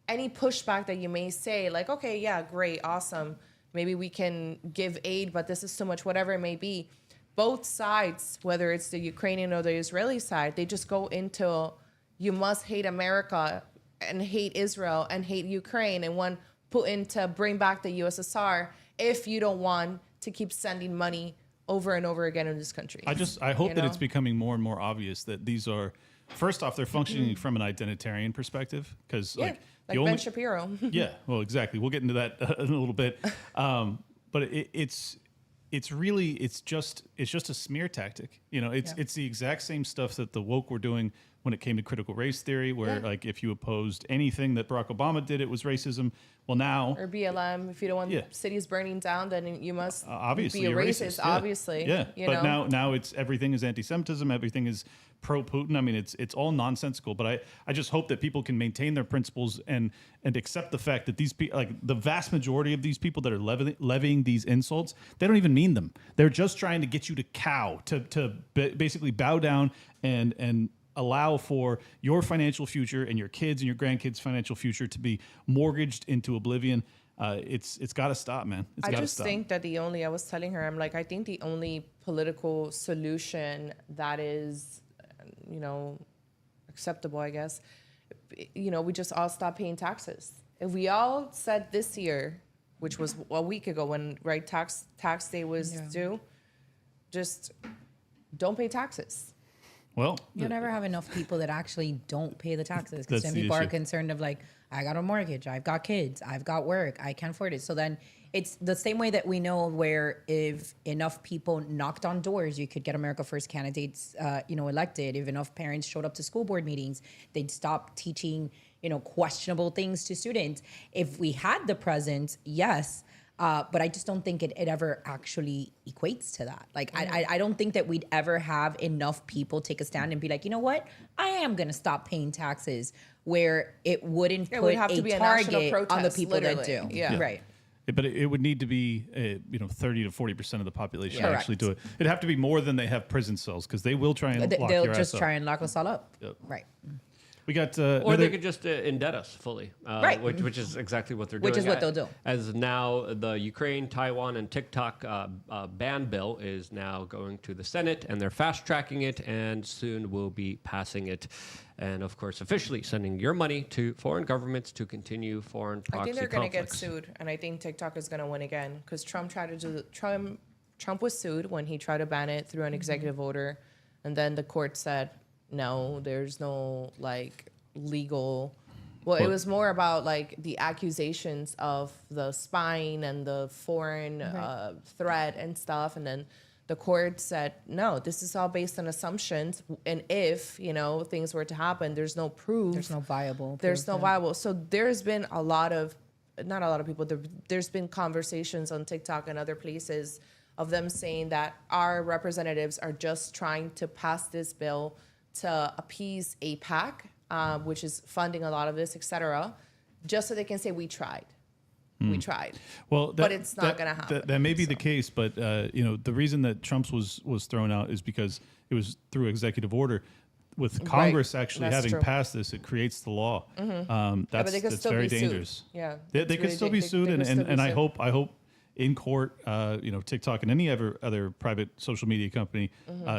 [SPEAKER 4] any pushback that you may say, like, okay, yeah, great, awesome. Maybe we can give aid, but this is so much, whatever it may be. Both sides, whether it's the Ukrainian or the Israeli side, they just go into, you must hate America and hate Israel and hate Ukraine and want Putin to bring back the USSR if you don't want to keep sending money over and over again in this country.
[SPEAKER 5] I hope that it's becoming more and more obvious that these are, first off, they're functioning from an identitarian perspective, because
[SPEAKER 4] like Ben Shapiro.
[SPEAKER 5] Yeah, well, exactly. We'll get into that in a little bit. But it's just a smear tactic. You know, it's the exact same stuff that the woke were doing when it came to critical race theory, where like if you opposed anything that Barack Obama did, it was racism. Well, now,
[SPEAKER 4] or BLM, if you don't want cities burning down, then you must
[SPEAKER 5] obviously
[SPEAKER 4] be a racist. Obviously,
[SPEAKER 5] but now it's everything is anti-Semitism, everything is pro-Putin. I mean, it's all nonsensical. But I just hope that people can maintain their principles and accept the fact that these people, like the vast majority of these people that are levying these insults, they don't even mean them. They're just trying to get you to cow, to basically bow down and allow for your financial future and your kids and your grandkids' financial future to be mortgaged into oblivion. It's got to stop, man.
[SPEAKER 4] I just think that I was telling her, I'm like, I think the only political solution that is, you know, acceptable, I guess, you know, we just all stop paying taxes. If we all said this year, which was a week ago when tax day was due, just don't pay taxes.
[SPEAKER 5] Well,
[SPEAKER 3] you'll never have enough people that actually don't pay the taxes, because then people are concerned of like, I got a mortgage, I've got kids, I've got work, I can't afford it. So then it's the same way that we know where if enough people knocked on doors, you could get America First candidates, elected. If enough parents showed up to school board meetings, they'd stop teaching, questionable things to students. If we had the presence, yes. But I just don't think it ever actually equates to that. Like, I don't think that we'd ever have enough people take a stand and be like, you know what? I am going to stop paying taxes, where it wouldn't put a target on the people that do.
[SPEAKER 4] Yeah.
[SPEAKER 3] Right.
[SPEAKER 5] But it would need to be, 30 to 40% of the population actually do it. It'd have to be more than they have prison cells, because they will try and lock your ass up.
[SPEAKER 3] They'll just try and lock us all up.
[SPEAKER 5] Yep.
[SPEAKER 3] Right.
[SPEAKER 5] We got,
[SPEAKER 2] or they could just indebt us fully,
[SPEAKER 3] right?
[SPEAKER 2] Which is exactly what they're doing.
[SPEAKER 3] Which is what they'll do.
[SPEAKER 2] As now the Ukraine, Taiwan, and TikTok ban bill is now going to the Senate, and they're fast tracking it, and soon will be passing it, and of course officially sending your money to foreign governments to continue foreign proxy
[SPEAKER 4] conflicts. I think they're going to get sued, and I think TikTok is going to win again, because Trump was sued when he tried to ban it through an executive order, and then the court said, no, there's no legal. Well, it was more about the accusations of the spying and the foreign threat and stuff, and then The court said, no, this is all based on assumptions. And if, you know, things were to happen, there's no proof.
[SPEAKER 3] There's no viable.
[SPEAKER 4] There's
[SPEAKER 3] proof,
[SPEAKER 4] no viable. So there's been a lot of, not a lot of people, there's been conversations on TikTok and other places of them saying that our representatives are just trying to pass this bill to appease APAC, which is funding a lot of this, et cetera, just so they can say we tried. We tried.
[SPEAKER 5] Well,
[SPEAKER 4] but it's not going to happen.
[SPEAKER 5] That may be the case, but you know, the reason that Trump's was thrown out is because it was through executive order. With Congress actually
[SPEAKER 4] That's
[SPEAKER 5] having
[SPEAKER 4] true.
[SPEAKER 5] passed this, it creates the law. That's
[SPEAKER 4] they could still
[SPEAKER 5] very
[SPEAKER 4] be sued.
[SPEAKER 5] dangerous.
[SPEAKER 4] Yeah,
[SPEAKER 5] they
[SPEAKER 4] it's
[SPEAKER 5] could
[SPEAKER 4] really
[SPEAKER 5] still be
[SPEAKER 4] they
[SPEAKER 5] sued,
[SPEAKER 4] could still be
[SPEAKER 5] and I
[SPEAKER 4] sued.
[SPEAKER 5] hope in court, you know, TikTok and any other private social media company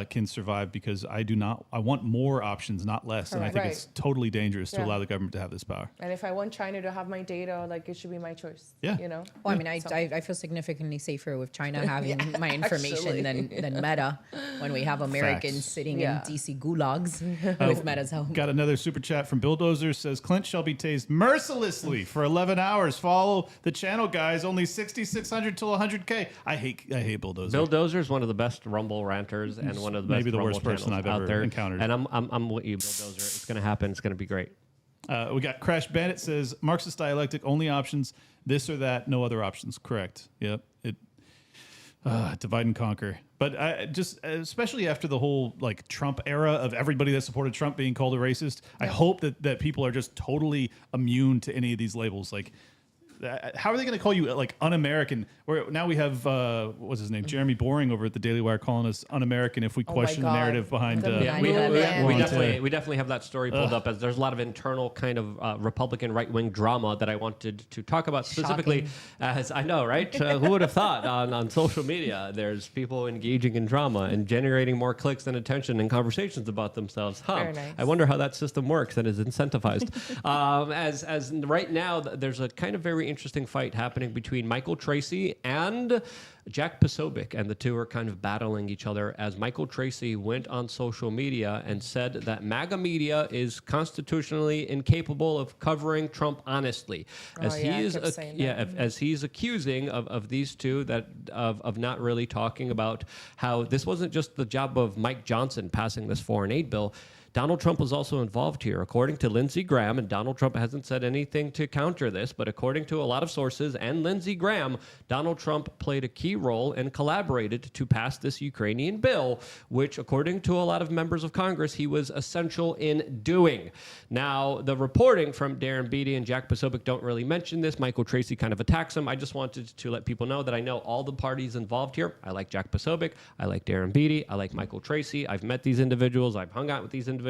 [SPEAKER 5] can survive, because I want more options, not less. And I think
[SPEAKER 4] Right.
[SPEAKER 5] it's totally dangerous to
[SPEAKER 4] Yeah.
[SPEAKER 5] allow the government to have this power.
[SPEAKER 4] And if I want China to have my data, like, it should be my choice.
[SPEAKER 5] Yeah.
[SPEAKER 4] You know?
[SPEAKER 3] Well, I mean, I feel significantly safer with China having my information than Meta, when we have Americans
[SPEAKER 5] Facts.
[SPEAKER 3] sitting
[SPEAKER 4] Yeah.
[SPEAKER 3] in DC gulags with Meta's help.
[SPEAKER 5] Got another super chat from Billdozer, says Clint shall be tased mercilessly for 11 hours. Follow the channel, guys. Only 6,600 till 100K. I hate Billdozer.
[SPEAKER 2] Bill Dozer is one of the best Rumble ranters and one of the best
[SPEAKER 5] Maybe the
[SPEAKER 2] Rumble
[SPEAKER 5] worst person
[SPEAKER 2] channels
[SPEAKER 5] I've
[SPEAKER 2] out
[SPEAKER 5] ever
[SPEAKER 2] there.
[SPEAKER 5] encountered.
[SPEAKER 2] And I'm with you, Bill Dozer. It's going to happen. It's going to be great.
[SPEAKER 5] We got Crash Bandit says Marxist dialectic, only options this or that, no other options. Correct. Yep. It divide and conquer. But I just, especially after the whole like Trump era of everybody that supported Trump being called a racist, I hope that people are just totally immune to any of these labels. Like, how are they going to call you like un-American? Where now we have what's his name, Jeremy Boring over at the Daily Wire calling us un-American if we
[SPEAKER 4] my
[SPEAKER 5] question the
[SPEAKER 4] God.
[SPEAKER 5] narrative behind.
[SPEAKER 4] The
[SPEAKER 2] Yeah,
[SPEAKER 4] we-
[SPEAKER 2] we
[SPEAKER 4] Yeah.
[SPEAKER 2] we definitely have that story pulled up, as there's a lot of internal kind of Republican right-wing drama that I wanted to talk about specifically. As I know, right? Who would have thought on social media there's people engaging in drama and generating more clicks and attention and conversations about themselves?
[SPEAKER 4] Very nice.
[SPEAKER 2] I wonder how that system works and is incentivized. As right now, there's a kind of very interesting fight happening between Michael Tracy and Jack Posobiec, and the two are kind of battling each other, as Michael Tracy went on social media and said that MAGA media is constitutionally incapable of covering Trump honestly, as
[SPEAKER 4] yeah, I
[SPEAKER 2] he is
[SPEAKER 4] kept saying that.
[SPEAKER 2] as he's accusing of these two of not really talking about how this wasn't just the job of Mike Johnson passing this foreign aid bill. Donald Trump was also involved here, according to Lindsey Graham, and Donald Trump hasn't said anything to counter this, but according to a lot of sources and Lindsey Graham, Donald Trump played a key role and collaborated to pass this Ukrainian bill, which, according to a lot of members of Congress, he was essential in doing. Now, the reporting from Darren Beattie and Jack Posobiec don't really mention this. Michael Tracy kind of attacks him. I just wanted to let people know that I know all the parties involved here. I like Jack Posobiec. I like Darren Beattie. I like Michael Tracy. I've met these individuals. I've hung out with these individuals.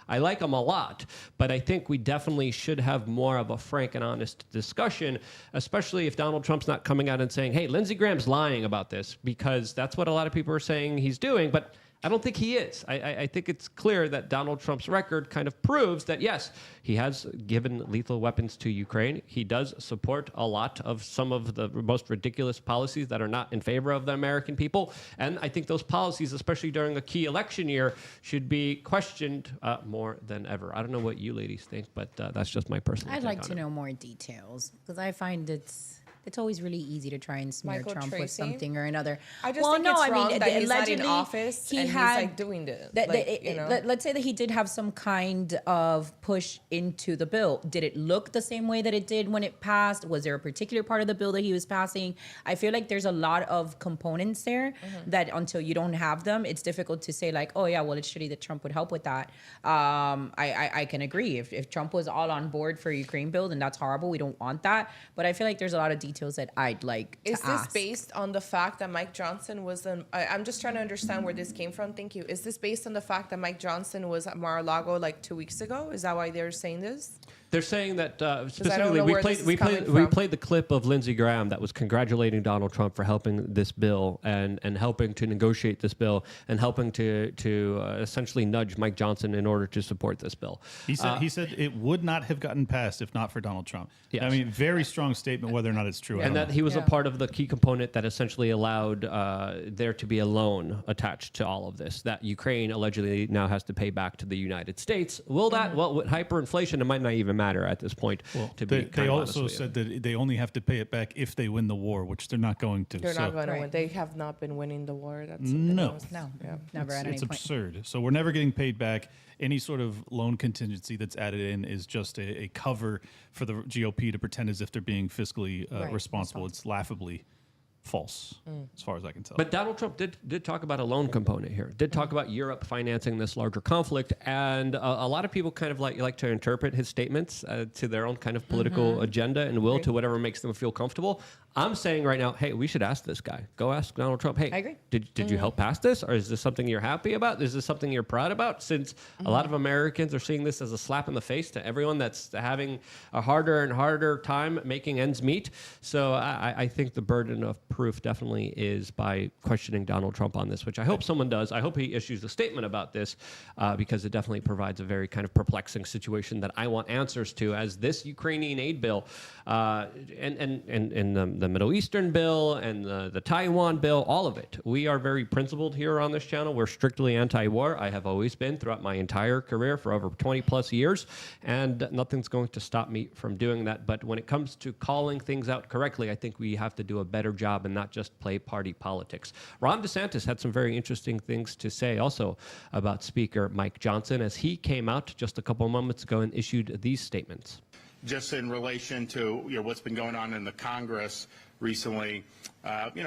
[SPEAKER 2] I like them a lot, but I think we definitely should have more of a frank and honest discussion, especially if Donald Trump's not coming out and saying, hey, Lindsey Graham's lying about this, because that's what a lot of people are saying he's doing, but I don't think he is. I think it's clear that Donald Trump's record kind of proves that, yes, he has given lethal weapons to Ukraine. He does support a lot of some of the most ridiculous policies that are not in favor of the American people. And I think those policies, especially during a key election year, should be questioned more than ever. I don't know what you ladies think, but that's just my personal
[SPEAKER 3] I'd
[SPEAKER 2] take
[SPEAKER 3] like
[SPEAKER 2] on
[SPEAKER 3] to
[SPEAKER 2] it.
[SPEAKER 3] know more details, because I find it's always really easy to try and smear
[SPEAKER 4] Michael
[SPEAKER 3] Trump with
[SPEAKER 4] Tracy?
[SPEAKER 3] something or another.
[SPEAKER 4] I just think it's wrong that he's not in
[SPEAKER 3] allegedly,
[SPEAKER 4] office and he's like doing this.
[SPEAKER 3] Let's say that he did have some kind of push into the bill. Did it look the same way that it did when it passed? Was there a particular part of the bill that he was passing? I feel like there's a lot of components there that until you don't have them, it's difficult to say like, oh yeah, well, it's shitty that Trump would help with that. I can agree. If Trump was all on board for Ukraine bill, then that's horrible. We don't want that. But I feel like there's a lot of details that I'd like to
[SPEAKER 4] Is this
[SPEAKER 3] ask.
[SPEAKER 4] based on the fact that Mike Johnson was I'm just trying to understand where this came from. Thank you. Is this based on the fact that Mike Johnson was at Mar-a-Lago like 2 weeks ago? Is that why they're saying this?
[SPEAKER 2] They're saying that
[SPEAKER 4] don't
[SPEAKER 2] specifically,
[SPEAKER 4] know
[SPEAKER 2] we
[SPEAKER 4] where
[SPEAKER 2] played
[SPEAKER 4] this is
[SPEAKER 2] we played
[SPEAKER 4] coming
[SPEAKER 2] we
[SPEAKER 4] from.
[SPEAKER 2] played the clip of Lindsey Graham that was congratulating Donald Trump for helping this bill and helping to negotiate this bill and helping to essentially nudge Mike Johnson in order to support this bill.
[SPEAKER 5] He said it would not have gotten passed if not for Donald Trump.
[SPEAKER 2] Yes.
[SPEAKER 5] I mean, very strong statement. Whether or not it's true, I
[SPEAKER 2] And
[SPEAKER 5] don't
[SPEAKER 2] that
[SPEAKER 5] know.
[SPEAKER 2] he was a
[SPEAKER 4] Yeah.
[SPEAKER 2] part of the key component that essentially allowed there to be a loan attached to all of this that Ukraine allegedly now has to pay back to the United States. Will that, well, with hyperinflation, it might not even matter at this point.
[SPEAKER 5] Well,
[SPEAKER 2] to be
[SPEAKER 5] they
[SPEAKER 2] kind of honest
[SPEAKER 5] also
[SPEAKER 2] with you.
[SPEAKER 5] said that they only have to pay it back if they win the war, which they're not going to.
[SPEAKER 4] They're
[SPEAKER 5] so
[SPEAKER 4] not going to
[SPEAKER 3] Right.
[SPEAKER 4] win. They have not been winning the war. That's something
[SPEAKER 5] No.
[SPEAKER 4] else.
[SPEAKER 3] No,
[SPEAKER 4] Yeah.
[SPEAKER 3] never at any
[SPEAKER 5] It's
[SPEAKER 3] point.
[SPEAKER 5] absurd. So we're never getting paid back. Any sort of loan contingency that's added in is just a cover for the GOP to pretend as if they're being fiscally
[SPEAKER 3] Right,
[SPEAKER 5] responsible. It's laughably false, as far as I can tell.
[SPEAKER 2] But Donald Trump did talk about a loan component here. Did talk about Europe financing this larger conflict, and a lot of people kind of like to interpret his statements to their own kind of political agenda and will, to whatever makes them feel comfortable. I'm saying right now, hey, we should ask this guy. Go ask Donald Trump. Hey,
[SPEAKER 3] I agree.
[SPEAKER 2] Did you help pass this, or is this something you're happy about? Is this something you're proud about? Since a lot of Americans are seeing this as a slap in the face to everyone that's having a harder and harder time making ends meet. So I think the burden of proof definitely is by questioning Donald Trump on this, which I hope someone does. I hope he issues a statement about this because it definitely provides a very kind of perplexing situation that I want answers to, as this Ukrainian aid bill and the Middle Eastern bill and the Taiwan bill, all of it. We are very principled here on this channel. We're strictly anti-war. I have always been throughout my entire career for over 20 plus years, and nothing's going to stop me from doing that. But when it comes to calling things out correctly, I think we have to do a better job and not just play party politics. Ron DeSantis had some very interesting things to say also about Speaker Mike Johnson as he came out just a couple of moments ago and issued these statements.
[SPEAKER 7] Just in relation to what's been going on in the Congress recently,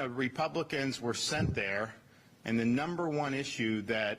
[SPEAKER 7] Republicans were sent there, and the number one issue that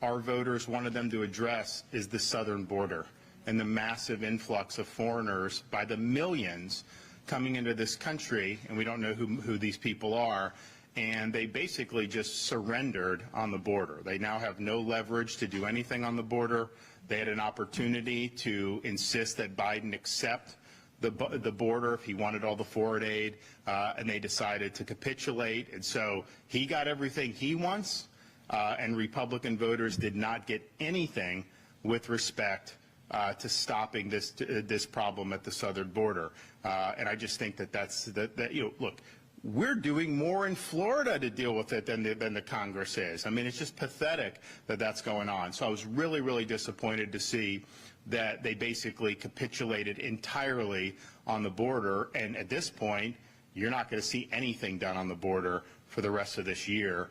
[SPEAKER 7] our voters wanted them to address is the southern border and the massive influx of foreigners by the millions coming into this country, and we don't know who these people are, and they basically just surrendered on the border. They now have no leverage to do anything on the border. They had an opportunity to insist that Biden accept the border if he wanted all the forward aid, and they decided to capitulate. And so he got everything he wants, and Republican voters did not get anything with respect to stopping this problem at the southern border. And I just think look, we're doing more in Florida to deal with it than the Congress is. I mean, it's just pathetic that that's going on. So I was really, really disappointed to see that they basically capitulated entirely on the border. And at this point, you're not going to see anything done on the border for the rest of this year.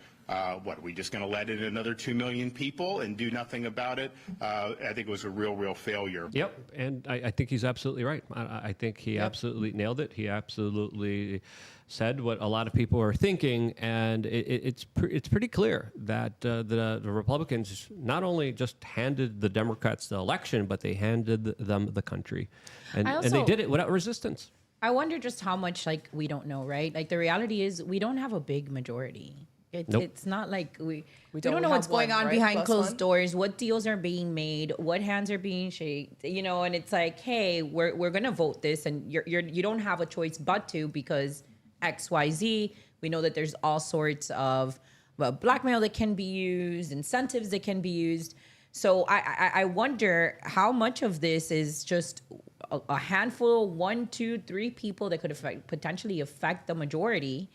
[SPEAKER 7] What, are we just going to let in another 2 million people and do nothing about it? I think it was a real failure.
[SPEAKER 2] Yep, and I think he's absolutely right. I think he absolutely nailed it. He absolutely said what a lot of people are thinking, and it's pretty clear that the Republicans not only just handed the Democrats the election, but they handed them the country, and they did it without resistance.
[SPEAKER 3] I wonder just how much, we don't know, right? The reality is we don't have a big majority. It's not like we don't know what's going on behind closed doors, what deals are being made, what hands are being shaked, and it's like, hey, we're going to vote this, and you don't have a choice but to, because XYZ. We know that there's all sorts of blackmail that can be used, incentives that can be used. So I wonder how much of this is just a handful, 1, 2, 3 people that could potentially affect the majority,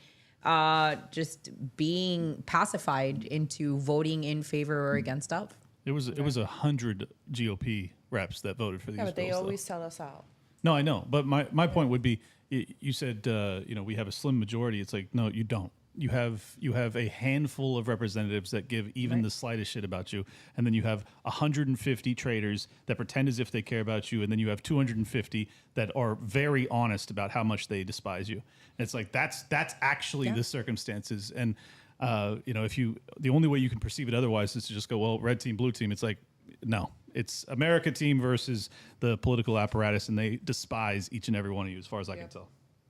[SPEAKER 3] just being pacified into voting in favor or against of.
[SPEAKER 5] It was 100 GOP reps that voted for these bills.
[SPEAKER 4] Yeah, but they always sell us out.
[SPEAKER 5] No, I know. But my point would be, you said, we have a slim majority. It's like, no, you don't. You have a handful of representatives that give even the slightest shit about you, and then you have 150 traitors that pretend as if they care about you, and then you have 250 that are very honest about how much they despise you. And it's like that's actually the circumstances. And the only way you can perceive it otherwise is to just go, well, red team, blue team. It's like, no, it's America team versus the political apparatus, and they despise each and every one of you, as far as I can tell.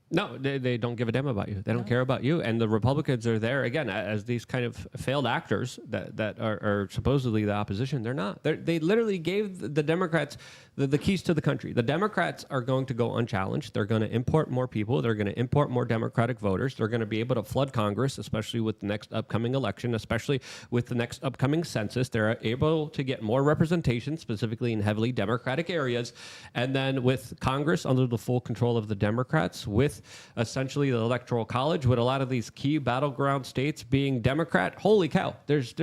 [SPEAKER 2] No, they don't give a damn about you. They don't care about you. And the Republicans are there, again, as these kind of failed actors that are supposedly the opposition. They're not. They literally gave the Democrats the keys to the country. The Democrats are going to go unchallenged. They're going to import more people. They're going to import more Democratic voters. They're going to be able to flood Congress, especially with the next upcoming election, especially with the next upcoming census. They're able to get more representation, specifically in heavily Democratic areas. And then with Congress under the full control of the Democrats, with with essentially the Electoral College, with a lot of these key battleground states being Democrat, holy cow, there's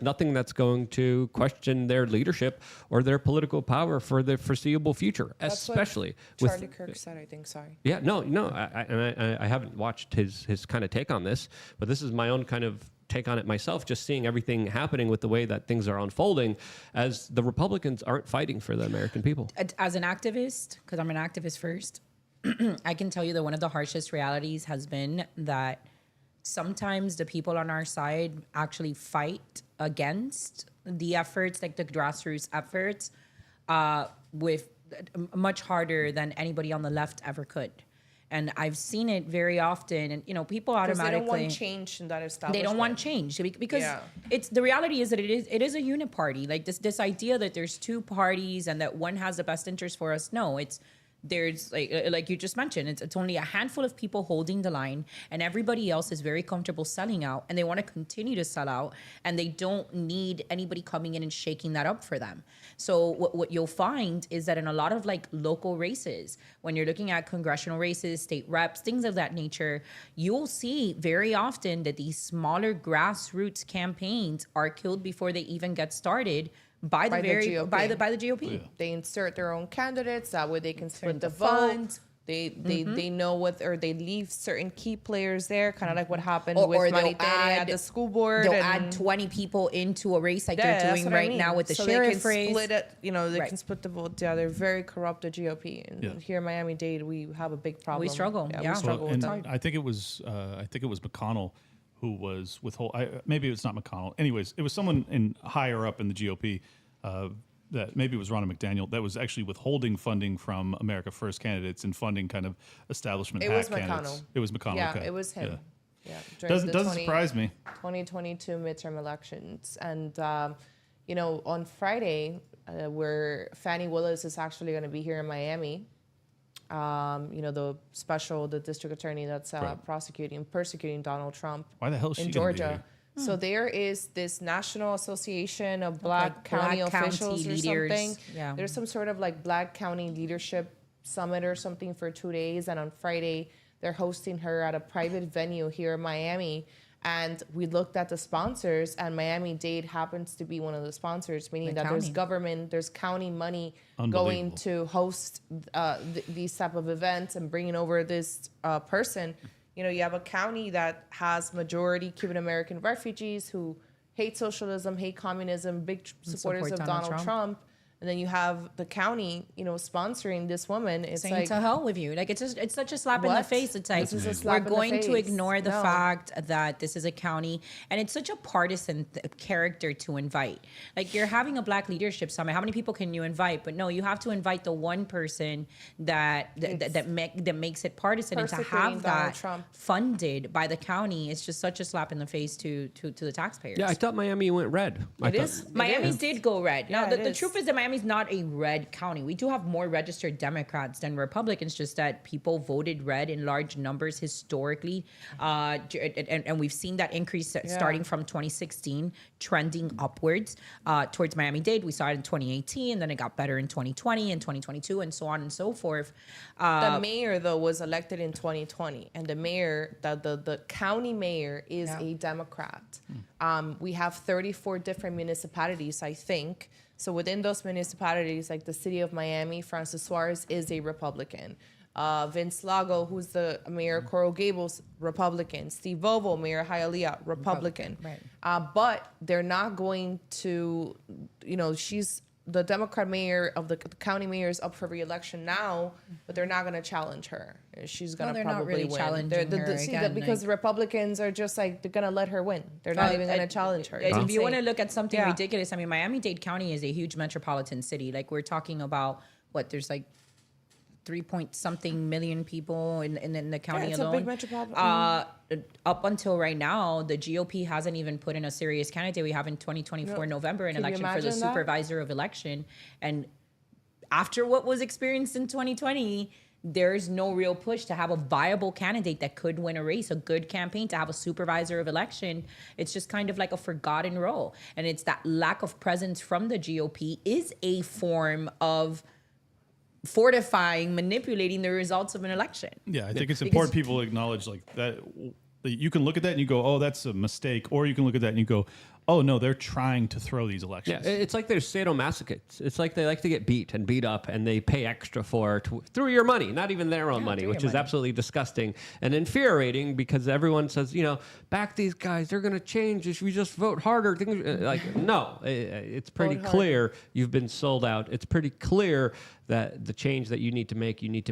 [SPEAKER 2] nothing that's going to question their leadership or their political power for the foreseeable future,
[SPEAKER 4] That's what
[SPEAKER 2] especially
[SPEAKER 4] Charlie
[SPEAKER 2] with.
[SPEAKER 4] Kirk said, I think. Sorry.
[SPEAKER 2] Yeah, no. I haven't watched his kind of take on this, but this is my own kind of take on it myself, just seeing everything happening with the way that things are unfolding as the Republicans aren't fighting for the American people.
[SPEAKER 3] As an activist, because I'm an activist first, I can tell you that one of the harshest realities has been that sometimes the people on our side actually fight against the efforts, like the grassroots efforts, with much harder than anybody on the left ever could. And I've seen it very often, and people automatically
[SPEAKER 4] they don't want change in that establishment.
[SPEAKER 3] They don't want change because it's the reality is that it is a uniparty. Like this idea that there's two parties and that one has the best interest for us. No, there's like you just mentioned, it's only a handful of people holding the line, and everybody else is very comfortable selling out, and they want to continue to sell out, and they don't need anybody coming in and shaking that up for them. So what you'll find is that in a lot of like local races, when you're looking at congressional races, state reps, things of that nature, you'll see very often that these smaller grassroots campaigns are killed before they even get started by the GOP. By the GOP.
[SPEAKER 5] Yeah.
[SPEAKER 4] They insert their own candidates. That way they can split the
[SPEAKER 3] funds.
[SPEAKER 4] vote. They know what, or they leave certain key players there, kind of like what happened
[SPEAKER 3] Or
[SPEAKER 4] with
[SPEAKER 3] they'll
[SPEAKER 4] Manny at the school board.
[SPEAKER 3] They'll
[SPEAKER 4] and
[SPEAKER 3] add 20 people into a race like
[SPEAKER 4] yeah,
[SPEAKER 3] they're
[SPEAKER 4] that's
[SPEAKER 3] doing
[SPEAKER 4] what I
[SPEAKER 3] right
[SPEAKER 4] mean.
[SPEAKER 3] now with the
[SPEAKER 4] so
[SPEAKER 3] sheriff
[SPEAKER 4] they
[SPEAKER 3] race.
[SPEAKER 4] can split it. They
[SPEAKER 3] Right.
[SPEAKER 4] can split the vote. Yeah, they're very corrupt, the GOP. And
[SPEAKER 5] Yeah.
[SPEAKER 4] here in Miami-Dade, we have a big problem.
[SPEAKER 3] We struggle, yeah.
[SPEAKER 4] we struggle with
[SPEAKER 5] and
[SPEAKER 4] that.
[SPEAKER 5] I think it was McConnell who was maybe it's not McConnell. Anyways, it was someone higher up in the GOP. That maybe it was Ronna McDaniel that was actually withholding funding from America First candidates and funding kind of establishment
[SPEAKER 4] It
[SPEAKER 5] hack
[SPEAKER 4] was
[SPEAKER 5] candidates.
[SPEAKER 4] McConnell.
[SPEAKER 5] It was McConnell.
[SPEAKER 4] Yeah,
[SPEAKER 5] okay.
[SPEAKER 4] it was him. Yeah,
[SPEAKER 5] Doesn't surprise me.
[SPEAKER 4] 2022 midterm elections. And, on Friday, where Fannie Willis is actually going to be here in Miami, the district attorney that's persecuting Donald Trump
[SPEAKER 5] Why the hell is she
[SPEAKER 4] in
[SPEAKER 5] gonna be
[SPEAKER 4] Georgia.
[SPEAKER 5] here?
[SPEAKER 4] So there is this National Association of Black County
[SPEAKER 3] Black county
[SPEAKER 4] Officials or
[SPEAKER 3] leaders.
[SPEAKER 4] something.
[SPEAKER 3] Yeah.
[SPEAKER 4] There's some sort of like Black County Leadership Summit or something for 2 days. And on Friday, they're hosting her at a private venue here in Miami. And we looked at the sponsors, and Miami-Dade happens to be one of the sponsors, meaning that there's county money going to host these type of events and bringing over this person. You have a county that has majority Cuban American refugees who hate socialism, hate communism, big supporters of Donald Trump. And then you have the county, sponsoring this woman. It's
[SPEAKER 3] saying
[SPEAKER 4] like,
[SPEAKER 3] to hell with you. Like it's such a slap in the face. It's like
[SPEAKER 4] This is a
[SPEAKER 3] we're
[SPEAKER 4] slap in the
[SPEAKER 3] going to
[SPEAKER 4] face.
[SPEAKER 3] ignore the
[SPEAKER 4] No.
[SPEAKER 3] fact that this is a county, and it's such a partisan character to invite. Like you're having a Black leadership summit. How many people can you invite? But no, you have to invite the one person that makes it partisan, and to
[SPEAKER 4] persecuting
[SPEAKER 3] have
[SPEAKER 4] Donald
[SPEAKER 3] that
[SPEAKER 4] Trump.
[SPEAKER 3] funded by the county is just such a slap in the face to the taxpayers.
[SPEAKER 2] Yeah, I thought Miami went red.
[SPEAKER 3] Miami did go red. Now,
[SPEAKER 4] Yeah,
[SPEAKER 3] the
[SPEAKER 4] it
[SPEAKER 3] truth is that Miami's not a red county. We do have more registered Democrats than Republicans, just that people voted red in large numbers historically. And we've seen that increase starting from 2016, trending upwards towards Miami-Dade. We saw it in 2018, and then it got better in 2020 and 2022, and so on and so forth.
[SPEAKER 4] The mayor, though, was elected in 2020, and the mayor, the county mayor, is a Democrat. We have 34 different municipalities, I think. So within those municipalities, like the city of Miami, Francis Suarez is a Republican. Vince Lago, who's the mayor of Coral Gables, Republican. Steve Vovo, mayor of Hialeah, Republican.
[SPEAKER 3] Right.
[SPEAKER 4] But they're not going to, she's the Democrat mayor of the county mayor is up for re-election now, but they're not going to challenge her. She's going to
[SPEAKER 3] they're
[SPEAKER 4] probably
[SPEAKER 3] not really
[SPEAKER 4] win.
[SPEAKER 3] challenging her again,
[SPEAKER 4] because the Republicans are just like, they're going to let her win. They're not even going to challenge her.
[SPEAKER 3] If you want to look at something
[SPEAKER 4] Yeah.
[SPEAKER 3] ridiculous, I mean, Miami-Dade County is a huge metropolitan city. Like we're talking about there's like 3-point-something million people in the county
[SPEAKER 4] it's
[SPEAKER 3] alone.
[SPEAKER 4] a big metropolitan.
[SPEAKER 3] Up until right now, the GOP hasn't even put in a serious candidate. We have in 2024 November an
[SPEAKER 4] Can you
[SPEAKER 3] election for the
[SPEAKER 4] imagine that?
[SPEAKER 3] supervisor of election. And after what was experienced in 2020, there's no real push to have a viable candidate that could win a race, a good campaign, to have a supervisor of election. It's just kind of like a forgotten role. And it's that lack of presence from the GOP is a form of fortifying, manipulating the results of an election.
[SPEAKER 5] Yeah, I think it's important people acknowledge like that. You can look at that and you go, oh, that's a mistake. Or you can look at that and you go, oh, no, they're trying to throw these elections.
[SPEAKER 2] Yeah, it's like they're sadomasochists. It's like they like to get beat and beat up, and they pay extra for it through your money, not even their own money, which is absolutely disgusting and infuriating because everyone says, back these guys, they're going to change if we just vote harder. No, it's pretty clear you've been sold out. It's pretty clear that the change that you need to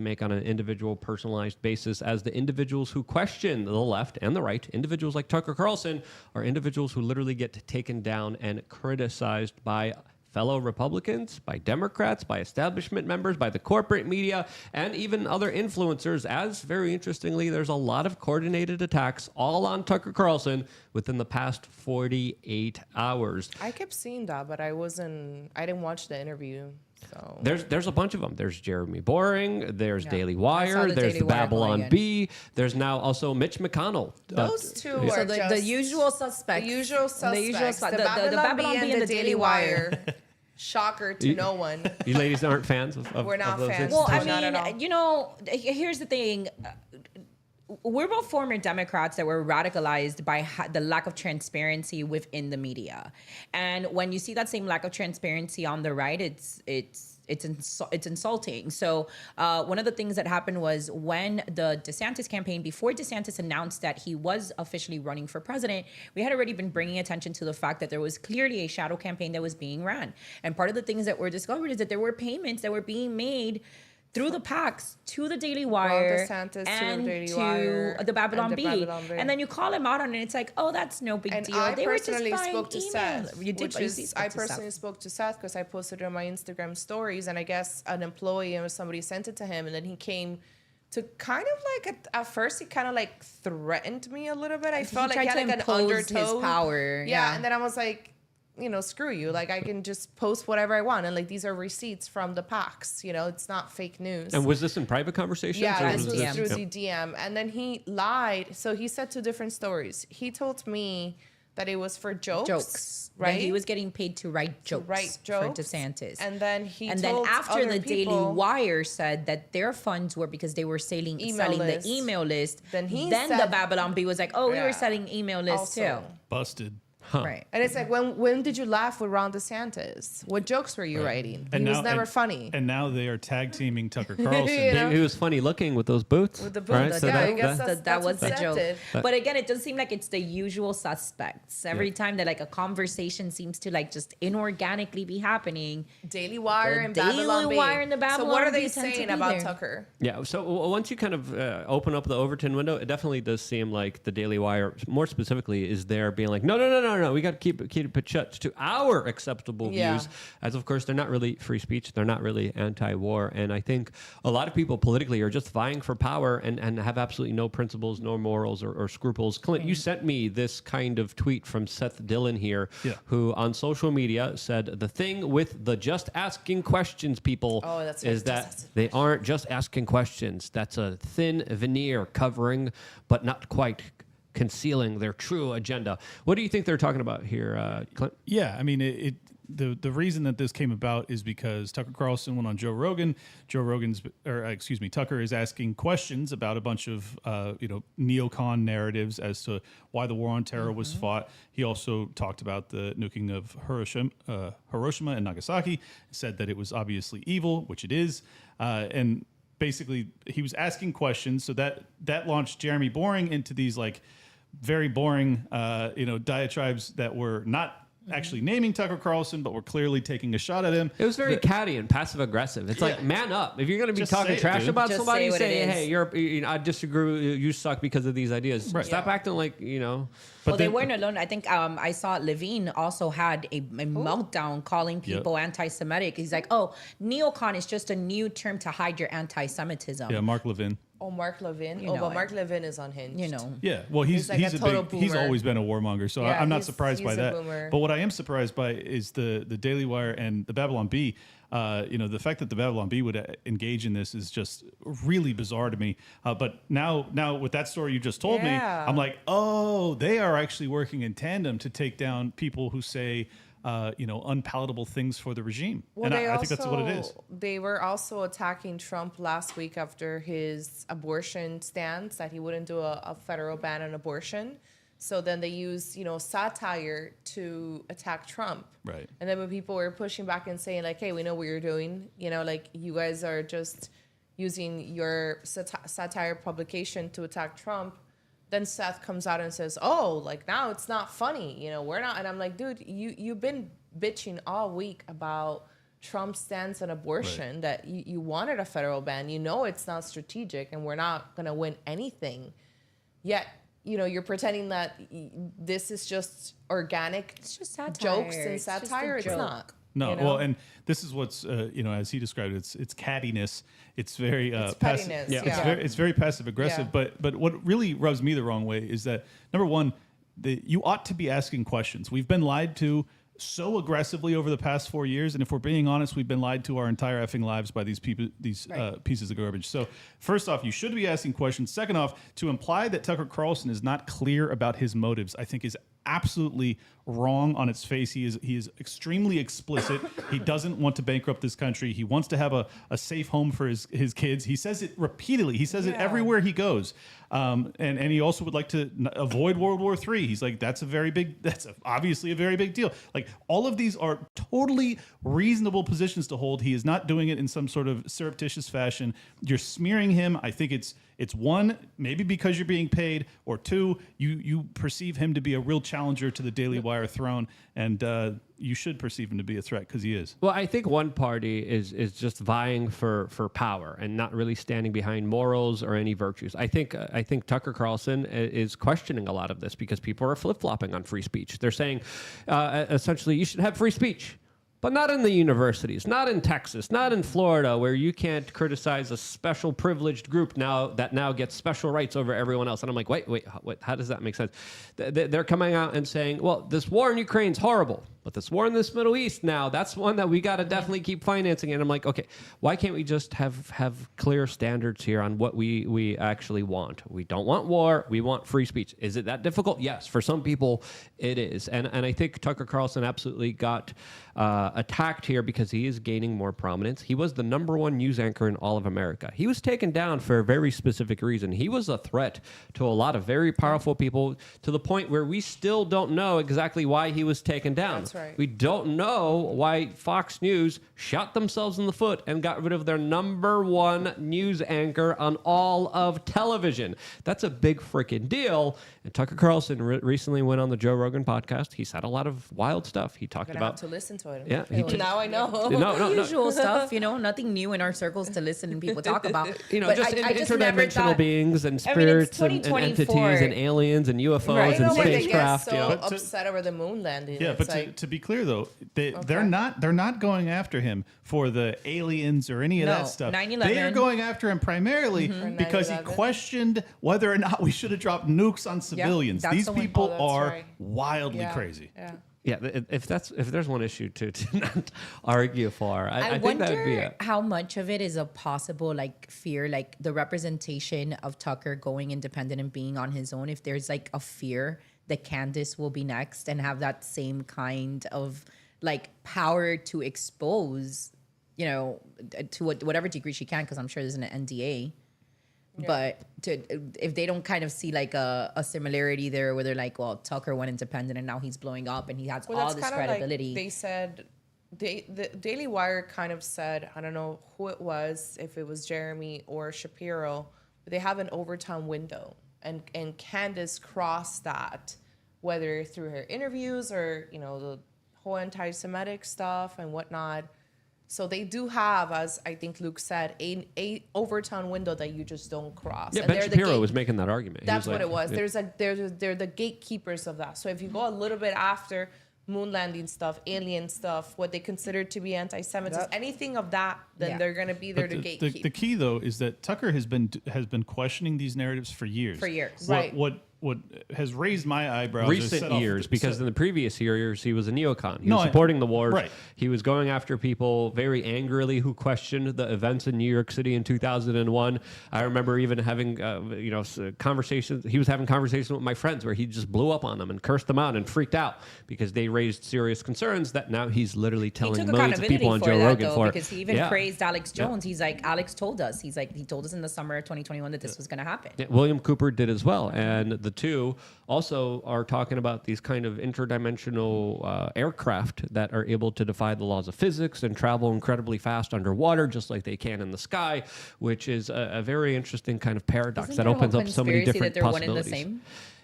[SPEAKER 2] make on an individual, personalized basis. As the individuals who question the left and the right, individuals like Tucker Carlson, are individuals who literally get taken down and criticized by fellow Republicans, by Democrats, by establishment members, by the corporate media, and even other influencers. As very interestingly, there's a lot of coordinated attacks all on Tucker Carlson within the past 48 hours.
[SPEAKER 4] I kept seeing that, but I didn't watch the interview. So
[SPEAKER 2] There's a bunch of them. There's Jeremy Boring. There's Daily Wire. There's the Babylon Bee. There's now also Mitch McConnell.
[SPEAKER 4] Those two are
[SPEAKER 3] So
[SPEAKER 4] just
[SPEAKER 3] the usual suspects.
[SPEAKER 4] the usual suspects. The
[SPEAKER 3] Babylon
[SPEAKER 4] Bee and the Daily Wire. Shocker to no one.
[SPEAKER 2] You ladies aren't fans of
[SPEAKER 4] We're not
[SPEAKER 2] those
[SPEAKER 4] fans.
[SPEAKER 3] Well, I
[SPEAKER 4] Not at
[SPEAKER 3] mean,
[SPEAKER 4] all.
[SPEAKER 3] here's the thing. We're both former Democrats that were radicalized by the lack of transparency within the media, and when you see that same lack of transparency on the right, it's insulting. So one of the things that happened was when the DeSantis campaign, before DeSantis announced that he was officially running for president, we had already been bringing attention to the fact that there was clearly a shadow campaign that was being ran. And part of the things that were discovered is that there were payments that were being made through the PACs to the Daily Wire
[SPEAKER 4] DeSantis,
[SPEAKER 3] and
[SPEAKER 4] to the Daily Wire,
[SPEAKER 3] the Babylon
[SPEAKER 4] and the
[SPEAKER 3] Bee.
[SPEAKER 4] Babylon Bee.
[SPEAKER 3] And then you call him out on it, and it's like, oh, that's no big
[SPEAKER 4] And
[SPEAKER 3] deal.
[SPEAKER 4] I
[SPEAKER 3] They were just
[SPEAKER 4] personally
[SPEAKER 3] buying
[SPEAKER 4] spoke to
[SPEAKER 3] email.
[SPEAKER 4] Seth.
[SPEAKER 3] You did,
[SPEAKER 4] which
[SPEAKER 3] but you
[SPEAKER 4] is,
[SPEAKER 3] spoke
[SPEAKER 4] I
[SPEAKER 3] to
[SPEAKER 4] personally
[SPEAKER 3] Seth.
[SPEAKER 4] spoke to Seth because I posted it on my Instagram stories, and I guess an employee or somebody sent it to him, and then he came to kind of like at first he kind of like threatened me a little bit. I felt like he
[SPEAKER 3] tried
[SPEAKER 4] had
[SPEAKER 3] to
[SPEAKER 4] like an
[SPEAKER 3] impose his
[SPEAKER 4] undertow.
[SPEAKER 3] power.
[SPEAKER 4] Yeah, and then I was like, screw you. Like, I can just post whatever I want. And, like, these are receipts from the PACs. It's not fake news.
[SPEAKER 2] And was this in private conversations?
[SPEAKER 4] Yeah,
[SPEAKER 2] or
[SPEAKER 4] this was
[SPEAKER 3] DM.
[SPEAKER 4] through the DM. And then he lied. So he said two different stories. He told me that it was for jokes. Right?
[SPEAKER 3] That he was getting paid to write jokes, for
[SPEAKER 4] jokes.
[SPEAKER 3] DeSantis.
[SPEAKER 4] And then he
[SPEAKER 3] then
[SPEAKER 4] told
[SPEAKER 3] after
[SPEAKER 4] other
[SPEAKER 3] the Daily
[SPEAKER 4] people-
[SPEAKER 3] Wire said that their funds were because they were selling
[SPEAKER 4] list.
[SPEAKER 3] the email list.
[SPEAKER 4] Then he
[SPEAKER 3] the
[SPEAKER 4] said-
[SPEAKER 3] Babylon Bee was like, oh, we were
[SPEAKER 4] Yeah.
[SPEAKER 3] selling email lists
[SPEAKER 4] Also.
[SPEAKER 3] too.
[SPEAKER 5] Busted.
[SPEAKER 3] Right.
[SPEAKER 4] And it's like, when did you laugh with Ron DeSantis? What jokes were you writing? He was never funny.
[SPEAKER 5] And now they are tag teaming Tucker Carlson.
[SPEAKER 2] He was funny looking with those boots.
[SPEAKER 4] With the boots.
[SPEAKER 2] Right? So
[SPEAKER 4] Yeah,
[SPEAKER 2] that-
[SPEAKER 4] I guess
[SPEAKER 2] that-
[SPEAKER 3] That was the
[SPEAKER 4] what
[SPEAKER 3] joke.
[SPEAKER 4] Seth did.
[SPEAKER 3] But again, it does seem like it's the usual suspects. Every time that like a conversation seems to like just inorganically be happening.
[SPEAKER 4] Daily Wire
[SPEAKER 3] The
[SPEAKER 4] and
[SPEAKER 3] Daily
[SPEAKER 4] Babylon Bee.
[SPEAKER 3] Wire and the
[SPEAKER 4] So
[SPEAKER 3] Babylon
[SPEAKER 4] what are
[SPEAKER 3] Bee
[SPEAKER 4] they
[SPEAKER 3] tend to
[SPEAKER 4] saying
[SPEAKER 3] be
[SPEAKER 4] about
[SPEAKER 3] there.
[SPEAKER 4] Tucker?
[SPEAKER 2] Yeah, so once you kind of open up the Overton window, it definitely does seem like the Daily Wire, more specifically, is there being like, no, we got to keep it shut to our acceptable
[SPEAKER 4] Yeah.
[SPEAKER 2] views. As of course, they're not really free speech. They're not really anti-war. And I think a lot of people politically are just vying for power and have absolutely no principles, no morals or scruples. Clint, you sent me this kind of tweet from Seth Dillon here, who on social media said, the thing with the just asking questions people
[SPEAKER 4] that's right,
[SPEAKER 2] is
[SPEAKER 4] just
[SPEAKER 2] that
[SPEAKER 4] asking
[SPEAKER 2] they aren't just asking questions. That's a thin veneer covering, but not quite concealing their true agenda. What do you think they're talking about here, Clint?
[SPEAKER 5] Yeah, I mean, the reason that this came about is because Tucker Carlson went on Joe Rogan. Tucker is asking questions about a bunch of neocon narratives as to why the war on terror was fought. He also talked about the nuking of Hiroshima and Nagasaki, said that it was obviously evil, which it is, and basically he was asking questions. So that launched Jeremy Boring into these like very boring, diatribes that were not actually naming Tucker Carlson, but were clearly taking a shot at him.
[SPEAKER 2] It was very catty and passive aggressive. It's like, man up. If you're going to be
[SPEAKER 5] Just
[SPEAKER 2] talking
[SPEAKER 5] say it,
[SPEAKER 2] trash
[SPEAKER 5] dude.
[SPEAKER 2] about
[SPEAKER 3] Just
[SPEAKER 2] somebody,
[SPEAKER 3] say what
[SPEAKER 2] say,
[SPEAKER 3] it is.
[SPEAKER 2] hey, I disagree with you. You suck because of these ideas.
[SPEAKER 5] Right.
[SPEAKER 2] Stop acting like,
[SPEAKER 3] Well, they weren't alone. I think I saw Levin also had a meltdown calling people anti-Semitic. He's like, oh, neocon is just a new term to hide your anti-Semitism.
[SPEAKER 5] Yeah, Mark Levin.
[SPEAKER 4] Oh, Mark Levin.
[SPEAKER 3] You know
[SPEAKER 4] But
[SPEAKER 3] it.
[SPEAKER 4] Mark Levin is unhinged.
[SPEAKER 5] Yeah, well, he's
[SPEAKER 4] like a total
[SPEAKER 5] he's
[SPEAKER 4] boomer.
[SPEAKER 5] always been a warmonger, so
[SPEAKER 4] Yeah,
[SPEAKER 5] I'm not
[SPEAKER 4] he's-
[SPEAKER 5] surprised by
[SPEAKER 4] he's a
[SPEAKER 5] that.
[SPEAKER 4] boomer.
[SPEAKER 5] But what I am surprised by is the Daily Wire and the Babylon Bee. The fact that the Babylon Bee would engage in this is just really bizarre to me. But now with that story you just told me,
[SPEAKER 4] Yeah.
[SPEAKER 5] I'm like, oh, they are actually working in tandem to take down people who say unpalatable things for the regime.
[SPEAKER 4] Well,
[SPEAKER 5] And I think that's what it is.
[SPEAKER 4] They were also attacking Trump last week after his abortion stance that he wouldn't do a federal ban on abortion. So then they used, satire to attack Trump.
[SPEAKER 5] Right.
[SPEAKER 4] And then when people were pushing back and saying like, hey, we know what you're doing, like you guys are just using your satire publication to attack Trump. Then Seth comes out and says, oh, like now it's not funny. We're not. And I'm like, dude, you've been bitching all week about Trump's stance on abortion, right, that you wanted a federal ban. It's not strategic and we're not going to win anything. Yet, you're pretending that this is just organic,
[SPEAKER 3] It's just satire.
[SPEAKER 4] jokes and
[SPEAKER 3] It's just a
[SPEAKER 4] satire. It's
[SPEAKER 3] joke.
[SPEAKER 4] not.
[SPEAKER 5] No, well, and this is what's as he described it, it's cattiness. It's very
[SPEAKER 4] It's
[SPEAKER 5] passive.
[SPEAKER 4] pettiness,
[SPEAKER 5] Yeah,
[SPEAKER 4] yeah.
[SPEAKER 5] it's very passive aggressive.
[SPEAKER 4] Yeah.
[SPEAKER 5] But what really rubs me the wrong way is that number one, you ought to be asking questions. We've been lied to so aggressively over the past 4 years, and if we're being honest, we've been lied to our entire effing lives by these people, pieces of garbage. So first off, you should be asking questions. Second off, to imply that Tucker Carlson is not clear about his motives, I think is absolutely wrong on its face. He is extremely explicit. He doesn't want to bankrupt this country. He wants to have a safe home for his kids. He says it repeatedly. He says it everywhere he goes. And he also would like to avoid World War III. He's like, that's obviously a very big deal. Like, all of these are totally reasonable positions to hold. He is not doing it in some sort of surreptitious fashion. You're smearing him. I think it's one, maybe because you're being paid, or two, you perceive him to be a real challenger to the Daily Wire throne, and you should perceive him to be a threat because he is.
[SPEAKER 2] Well, I think one party is just vying for power and not really standing behind morals or any virtues. I think Tucker Carlson is questioning a lot of this because people are flip-flopping on free speech. They're saying essentially you should have free speech, but not in the universities, not in Texas, not in Florida, where you can't criticize a special privileged group that now gets special rights over everyone else. And I'm like, wait, how does that make sense? They're coming out and saying, well, this war in Ukraine is horrible, but this war in this Middle East now, that's one that we got to definitely keep financing. And I'm like, okay, why can't we just have clear standards here on what we actually want? We don't want war. We want free speech. Is it that difficult? Yes. For some people, it is. And I think Tucker Carlson absolutely got attacked here because he is gaining more prominence. He was the #1 news anchor in all of America. He was taken down for a very specific reason. He was a threat to a lot of very powerful people, to the point where we still don't know exactly why he was taken down.
[SPEAKER 4] That's right.
[SPEAKER 2] We don't know why Fox News shot themselves in the foot and got rid of their #1 news anchor on all of television. That's a big freaking deal. And Tucker Carlson recently went on the Joe Rogan podcast. He said a lot of wild stuff. He talked
[SPEAKER 4] I'm gonna
[SPEAKER 2] about
[SPEAKER 4] have to listen to it.
[SPEAKER 2] Yeah,
[SPEAKER 4] Now I know.
[SPEAKER 2] no,
[SPEAKER 3] Usual stuff, nothing new in our circles to listen and people talk about.
[SPEAKER 2] But
[SPEAKER 3] just never
[SPEAKER 2] interdimensional
[SPEAKER 3] thought-
[SPEAKER 2] beings and
[SPEAKER 3] I mean, it's
[SPEAKER 2] spirits and
[SPEAKER 3] 2024.
[SPEAKER 2] entities and aliens and UFOs
[SPEAKER 3] Right.
[SPEAKER 2] and
[SPEAKER 4] I don't know why they get
[SPEAKER 2] spacecraft.
[SPEAKER 4] so
[SPEAKER 5] But to-
[SPEAKER 4] upset over the moon landing.
[SPEAKER 5] Yeah,
[SPEAKER 4] It's
[SPEAKER 5] but to be clear though, they're not going after him for the aliens or any of
[SPEAKER 3] No,
[SPEAKER 5] that stuff.
[SPEAKER 3] 9/11.
[SPEAKER 5] They are going after him primarily because he
[SPEAKER 4] 9/11.
[SPEAKER 5] questioned whether or not we should have dropped nukes on civilians.
[SPEAKER 3] that's
[SPEAKER 5] These
[SPEAKER 3] the one.
[SPEAKER 5] people
[SPEAKER 4] Oh, that's
[SPEAKER 5] are
[SPEAKER 4] right.
[SPEAKER 5] wildly
[SPEAKER 4] Yeah.
[SPEAKER 5] crazy.
[SPEAKER 4] Yeah.
[SPEAKER 2] Yeah, if there's one issue to not argue for, I think
[SPEAKER 3] wonder
[SPEAKER 2] that would be it.
[SPEAKER 3] how much of it is a possible fear, the representation of Tucker going independent and being on his own. If there's a fear that Candace will be next and have that same kind of power to expose, to whatever degree she can, because I'm sure there's an NDA. Yeah. But if they don't kind of see a similarity there where they're well, Tucker went independent and now he's blowing up and he has all this credibility.
[SPEAKER 4] They said, the Daily Wire kind of said, I don't know who it was, if it was Jeremy or Shapiro, but they have an overtime window. And Candace crossed that, whether through her interviews or, the whole anti-Semitic stuff and whatnot. So they do have, as I think Luke said, a overtime window that you just don't cross.
[SPEAKER 2] Yeah,
[SPEAKER 4] and
[SPEAKER 2] Ben
[SPEAKER 4] they're
[SPEAKER 2] Shapiro was making that argument.
[SPEAKER 4] That's what it was.
[SPEAKER 2] Yeah.
[SPEAKER 4] They're the gatekeepers of that. So if you go a little bit after moon landing stuff, alien stuff, what they consider to be anti-Semitism, anything of that, then they're going to be there to gatekeep.
[SPEAKER 5] The key though is that Tucker has been questioning these narratives for years.
[SPEAKER 3] For years.
[SPEAKER 4] Right.
[SPEAKER 5] What what has raised my eyebrows or set
[SPEAKER 2] recent
[SPEAKER 5] off-
[SPEAKER 2] years, because in the previous years he was a neocon. He
[SPEAKER 5] No,
[SPEAKER 2] was supporting the wars.
[SPEAKER 5] right.
[SPEAKER 2] He was going after people very angrily who questioned the events in New York City in 2001. I remember even having conversations. He was having conversations with my friends where he just blew up on them and cursed them out and freaked out because they raised serious concerns that now he's literally
[SPEAKER 3] He
[SPEAKER 2] telling
[SPEAKER 3] took
[SPEAKER 2] millions of
[SPEAKER 3] accountability
[SPEAKER 2] people on
[SPEAKER 3] for
[SPEAKER 2] Joe
[SPEAKER 3] that,
[SPEAKER 2] Rogan
[SPEAKER 3] though,
[SPEAKER 2] for.
[SPEAKER 3] because he even praised Alex Jones. He's like, Alex told us. He told us in the summer of 2021 that this was going to happen.
[SPEAKER 2] Yeah, William Cooper did as well, and the two also are talking about these kind of interdimensional aircraft that are able to defy the laws of physics and travel incredibly fast underwater, just like they can in the sky, which is a very interesting kind of paradox
[SPEAKER 3] Isn't
[SPEAKER 2] that
[SPEAKER 3] there a
[SPEAKER 2] opens
[SPEAKER 3] whole
[SPEAKER 2] up so many
[SPEAKER 3] conspiracy
[SPEAKER 2] different
[SPEAKER 3] that they're one
[SPEAKER 2] possibilities.
[SPEAKER 3] and the same?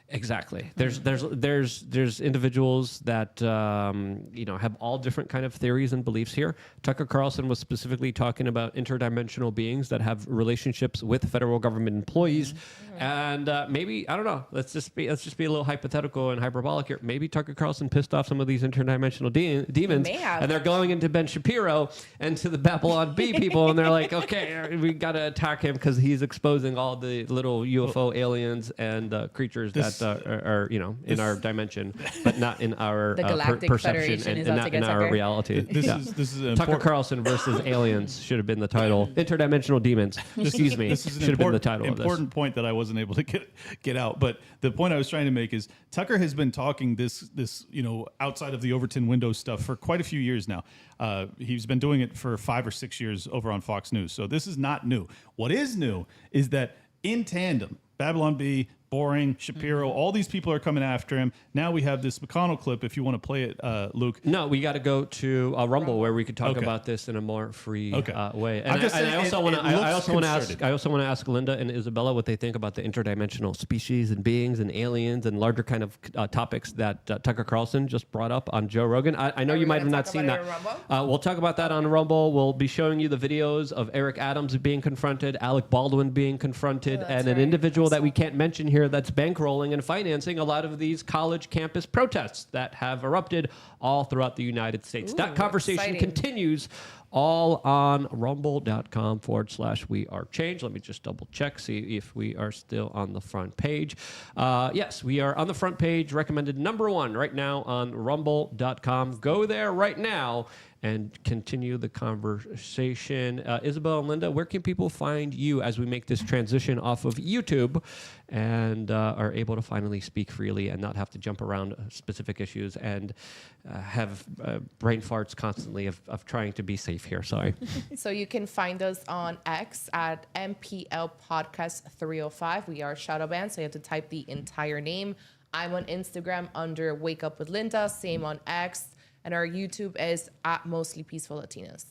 [SPEAKER 2] Exactly. There's individuals that have all different kind of theories and beliefs here. Tucker Carlson was specifically talking about interdimensional beings that have relationships with federal government employees, and maybe I don't know. Let's just be a little hypothetical and hyperbolic here. Maybe Tucker Carlson pissed off some of these interdimensional demons,
[SPEAKER 3] may have.
[SPEAKER 2] and they're going into Ben Shapiro and to the Babylon Bee people, and they're like, okay, we got to attack him because he's exposing all the little UFO aliens and creatures that are in our dimension, but not in our
[SPEAKER 3] The Galactic
[SPEAKER 2] perception
[SPEAKER 3] Federation
[SPEAKER 2] and
[SPEAKER 3] is out
[SPEAKER 2] not
[SPEAKER 3] to
[SPEAKER 2] in
[SPEAKER 3] get
[SPEAKER 2] our
[SPEAKER 3] Tucker.
[SPEAKER 2] reality.
[SPEAKER 5] This
[SPEAKER 2] Yeah.
[SPEAKER 5] is an
[SPEAKER 2] Tucker
[SPEAKER 5] important-
[SPEAKER 2] Carlson versus aliens should have been the title. Interdimensional demons. Excuse me.
[SPEAKER 5] This is an
[SPEAKER 2] Should have been the
[SPEAKER 5] important,
[SPEAKER 2] title of this.
[SPEAKER 5] important point that I wasn't able to get out. But the point I was trying to make is Tucker has been talking this outside of the Overton window stuff for quite a few years now. He's been doing it for 5 or 6 years over on Fox News. So this is not new. What is new is that in tandem, Babylon Bee, Boring, Shapiro, all these people are coming after him. Now we have this McConnell clip. If you want to play it, Luke.
[SPEAKER 2] No, we got to go to Rumble where we could talk
[SPEAKER 5] Okay.
[SPEAKER 2] about this in a more free
[SPEAKER 5] Okay.
[SPEAKER 2] way.
[SPEAKER 5] I'm just saying
[SPEAKER 2] I also
[SPEAKER 5] it
[SPEAKER 2] want to.
[SPEAKER 5] looks
[SPEAKER 2] I also want to ask.
[SPEAKER 5] concerted.
[SPEAKER 2] I also want to ask Linda and Isabella what they think about the interdimensional species and beings and aliens and larger kind of topics that Tucker Carlson just brought up on Joe Rogan. I know
[SPEAKER 4] Are
[SPEAKER 2] you
[SPEAKER 4] we
[SPEAKER 2] might have
[SPEAKER 4] gonna
[SPEAKER 2] not
[SPEAKER 4] talk
[SPEAKER 2] seen
[SPEAKER 4] about
[SPEAKER 2] that.
[SPEAKER 4] it on Rumble?
[SPEAKER 2] We'll talk about that on Rumble. We'll be showing you the videos of Eric Adams being confronted, Alec Baldwin being confronted, and an
[SPEAKER 4] right.
[SPEAKER 2] individual that we can't mention here that's bankrolling and financing a lot of these college campus protests that have erupted all throughout the United States. That conversation
[SPEAKER 4] exciting.
[SPEAKER 2] continues all on rumble.com/wearechange. Let me just double check, see if we are still on the front page. Yes, we are on the front page, recommended #1 right now on rumble.com. Go there right now and continue the conversation. Isabel and Linda, where can people find you as we make this transition off of YouTube and are able to finally speak freely and not have to jump around specific issues and have brain farts constantly of trying to be safe here? Sorry.
[SPEAKER 4] So you can find us on X at MPL Podcast 305. We are shadow banned, so you have to type the entire name. I'm on Instagram under Wake Up with Linda, same on X. And our YouTube is at Mostly Peaceful Latinas.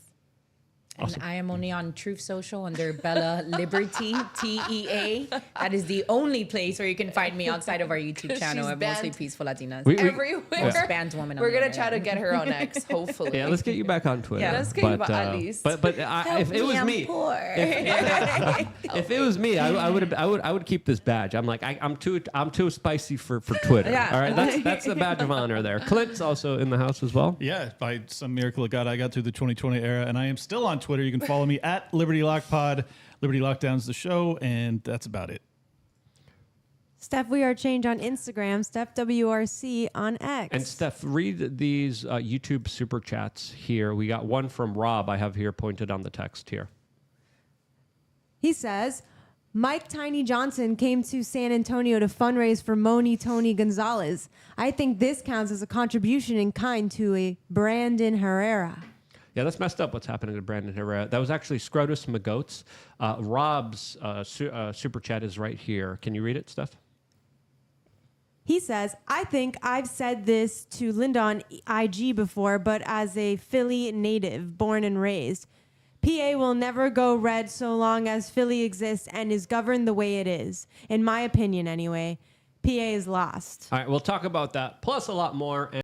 [SPEAKER 3] And I am only on Truth Social under Bella Liberty, TEA. That is the only place where you can find me outside of our YouTube channel
[SPEAKER 4] She's
[SPEAKER 3] at Mostly
[SPEAKER 4] banned
[SPEAKER 3] Peaceful Latinas.
[SPEAKER 4] Everywhere.
[SPEAKER 3] Most banned woman on
[SPEAKER 4] We're
[SPEAKER 3] the
[SPEAKER 4] going to try to
[SPEAKER 3] internet.
[SPEAKER 4] get her on X, hopefully.
[SPEAKER 2] Yeah, let's get you back on Twitter.
[SPEAKER 3] Yeah,
[SPEAKER 4] let's get you back at least.
[SPEAKER 2] But if it was me, if it was me, I would keep this badge. I'm like I'm too spicy for Twitter.
[SPEAKER 3] Yeah.
[SPEAKER 2] All right, that's the badge of honor there. Clint's also in the house as well.
[SPEAKER 5] Yeah, by some miracle of God, I got through the 2020 era, and I am still on Twitter. You can follow me at Liberty Lock Pod. Liberty Lockdown's the show, and that's about it.
[SPEAKER 6] Steph We Are Change on Instagram, Steph WRC on X.
[SPEAKER 2] And Steph, read these YouTube super chats here. We got one from Rob. I have here pointed on the text here.
[SPEAKER 6] He says, Mike Tiny Johnson came to San Antonio to fundraise for Moni Tony Gonzalez. I think this counts as a contribution in kind to a Brandon Herrera.
[SPEAKER 2] Yeah, that's messed up what's happening to Brandon Herrera. That was actually Scrotus Magotes. Rob's super chat is right here. Can you read it, Steph?
[SPEAKER 6] He says, I think I've said this to Linda on IG before, but as a Philly native, born and raised, PA will never go red so long as Philly exists and is governed the way it is. In my opinion, anyway. PA is lost.
[SPEAKER 2] All right, we'll talk about that, plus a lot more.